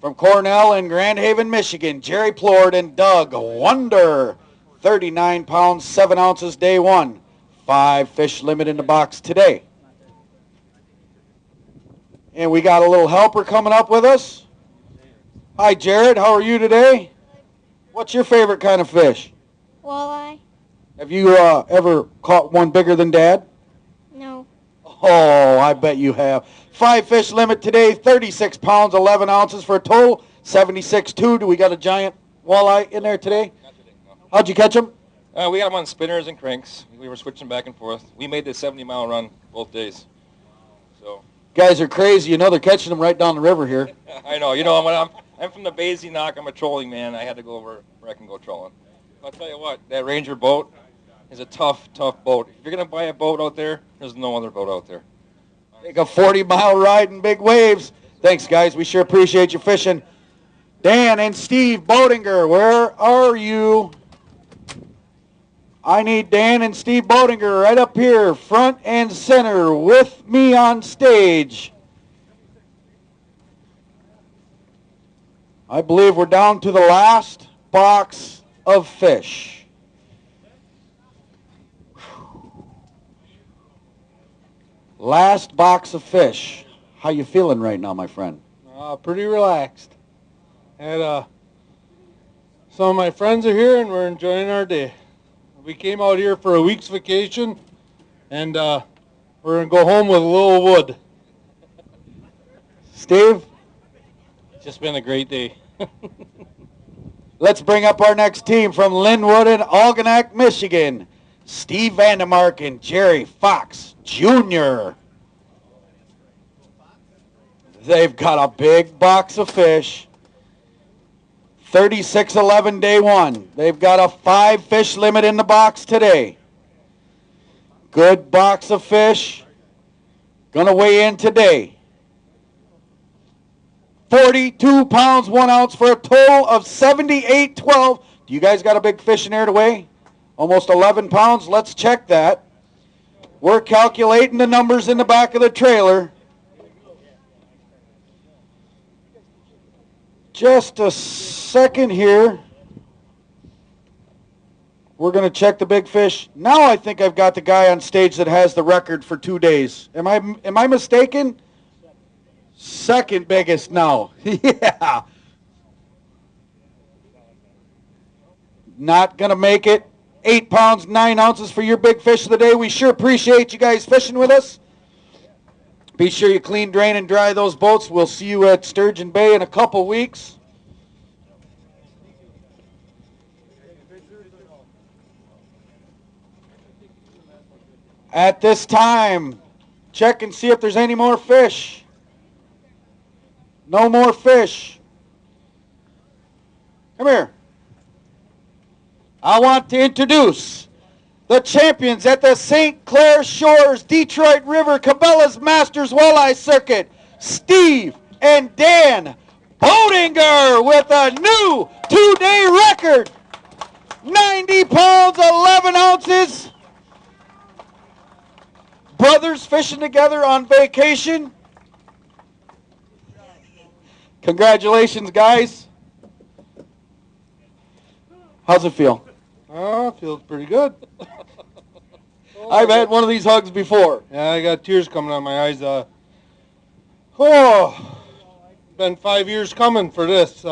From Cornell and Grand Haven, Michigan, Jerry Plord and Doug Wonder. 39 pounds, 7 ounces, day 1. 5 fish limit in the box today. And we got a little helper coming up with us. Hi, Jared. How are you today? What's your favorite kind of fish? Walleye? Have you ever caught one bigger than Dad? No. Oh, I bet you have. 5 fish limit today, 36 pounds, 11 ounces for a total, 76.2. Do we got a giant walleye in there today? How'd you catch them? We got them on spinners and cranks. We were switching back and forth. We made the 70-mile run both days. So. Guys are crazy. You know they're catching them right down the river here. I know. You know, I'm from the Basie Knock. I'm a trolling man. I had to go over where I can go trolling. I'll tell you what, that Ranger boat is a tough, tough boat. If you're going to buy a boat out there, there's no other boat out there. Take a 40-mile ride in big waves. Thanks, guys. We sure appreciate you fishing. Dan and Steve Boedinger, where are you? I need Dan and Steve Boedinger right up here, front and center, with me on stage. I believe we're down to the last box of fish. Last box of fish. How you feeling right now, my friend? Pretty relaxed. Had some of my friends are here, and we're enjoying our day. We came out here for a week's vacation, and we're going to go home with a little wood. Steve? It's just been a great day. Let's bring up our next team from Linwood and Algonac, Michigan. Steve Vandemark and Jerry Fox Jr. They've got a big box of fish. 36-11 day one. They've got a 5 fish limit in the box today. Good box of fish. Gonna weigh in today. 42 pounds, 1 ounce for a total of 78.12. Do you guys got a big fish in there to weigh? Almost 11 pounds. Let's check that. We're calculating the numbers in the back of the trailer. Just a second here. We're going to check the big fish. Now I think I've got the guy on stage that has the record for 2 days. Am I mistaken? Second biggest now. Yeah. Not going to make it. 8 pounds, 9 ounces for your big fish of the day. We sure appreciate you guys fishing with us. Be sure you clean, drain, and dry those boats. We'll see you at Sturgeon Bay in a couple weeks. At this time, check and see if there's any more fish. No more fish. Come here. I want to introduce the champions at the St. Clair Shores Detroit River Cabela's Masters Walleye Circuit, Steve and Dan Bodinger with a new 2-day record. 90 pounds, 11 ounces. Brothers fishing together on vacation. Congratulations, guys. How's it feel? Feels pretty good. I've had one of these hugs before. Yeah, I got tears coming out of my eyes. Been 5 years coming for this.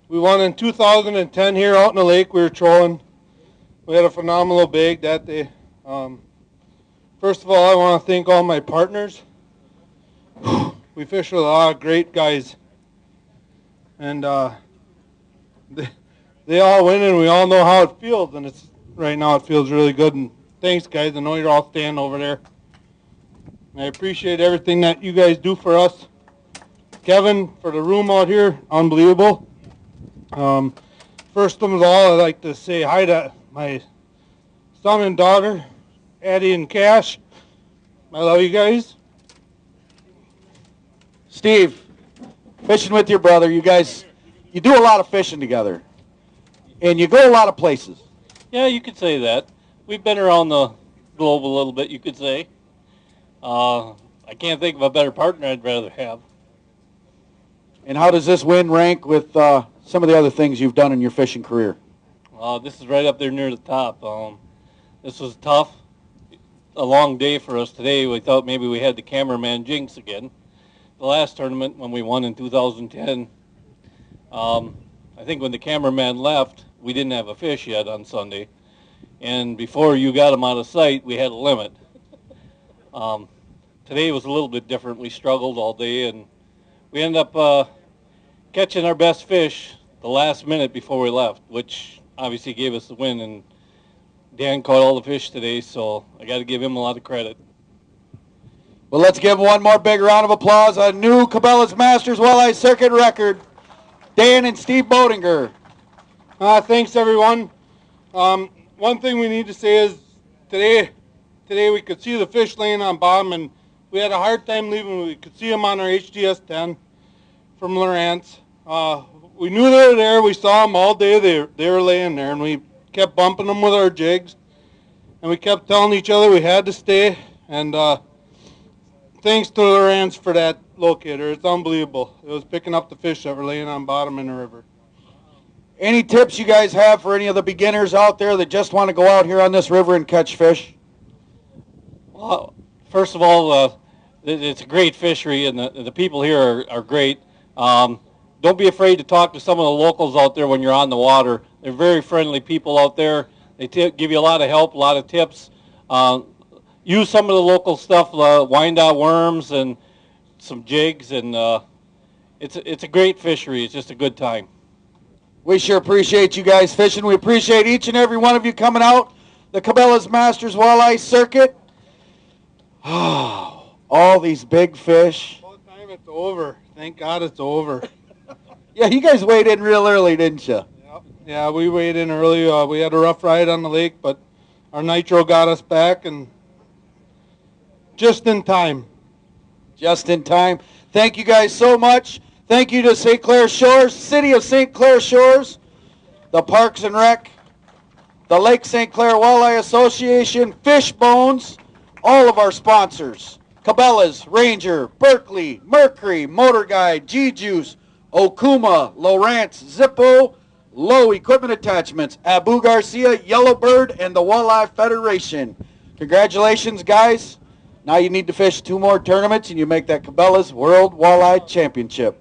We won in 2010 here out in the lake. We were trolling. We had a phenomenal bag that day. First of all, I want to thank all my partners. We fish with a lot of great guys. And they all win, and we all know how it feels. And right now it feels really good. And thanks, guys. I know you're all standing over there. I appreciate everything that you guys do for us. Kevin, for the room out here, unbelievable. First of all, I'd like to say hi to my son and daughter, Addie and Cash. I love you guys. Steve, fishing with your brother, you guys, you do a lot of fishing together. And you go a lot of places. Yeah, you could say that. We've been around the globe a little bit, you could say. I can't think of a better partner I'd rather have. And how does this win rank with some of the other things you've done in your fishing career? This is right up there near the top. This was tough. A long day for us today. We thought maybe we had the cameraman jinx again. The last tournament when we won in 2010, I think when the cameraman left, we didn't have a fish yet on Sunday. And before you got him out of sight, we had a limit. Today was a little bit different. We struggled all day, and we ended up catching our best fish the last minute before we left, which obviously gave us the win. And Dan caught all the fish today, so I got to give him a lot of credit. Well, let's give one more big round of applause. A new Cabela's Masters Walleye Circuit record. Dan and Steve Bodinger. Thanks, everyone. One thing we need to say is today we could see the fish laying on bottom, and we had a hard time leaving. We could see them on our HDS 10 from Lawrence. We knew they were there. We saw them all day. They were laying there, and we kept bumping them with our jigs, and we kept telling each other we had to stay. And thanks to Lawrence for that locator. It's unbelievable. It was picking up the fish that were laying on bottom in the river. Any tips you guys have for any of the beginners out there that just want to go out here on this river and catch fish? Well, first of all, it's a great fishery, and the people here are great. Don't be afraid to talk to some of the locals out there when you're on the water. They're very friendly people out there. They give you a lot of help, a lot of tips. Use some of the local stuff, wind-out worms and some jigs, and it's a great fishery. It's just a good time. We sure appreciate you guys fishing. We appreciate each and every one of you coming out. The Cabela's Masters Walleye Circuit. All these big fish. About time it's over. Thank God it's over. Yeah, you guys weighed in real early, didn't you? Yeah, we weighed in early. We had a rough ride on the lake, but our nitro got us back, and just in time. Just in time. Thank you guys so much. Thank you to St. Clair Shores, City of St. Clair Shores, the Parks and Rec, the Lake St. Clair Walleye Association, Fishbones, all of our sponsors. Cabela's, Ranger, Berkeley, Mercury, Motor Guide, G-Juice, Okuma, Lowrance, Zippo, Low Equipment Attachments, Abu Garcia, Yellowbird, and the Walleye Federation. Congratulations, guys. Now you need to fish 2 more tournaments, and you make that Cabela's World Walleye Championship.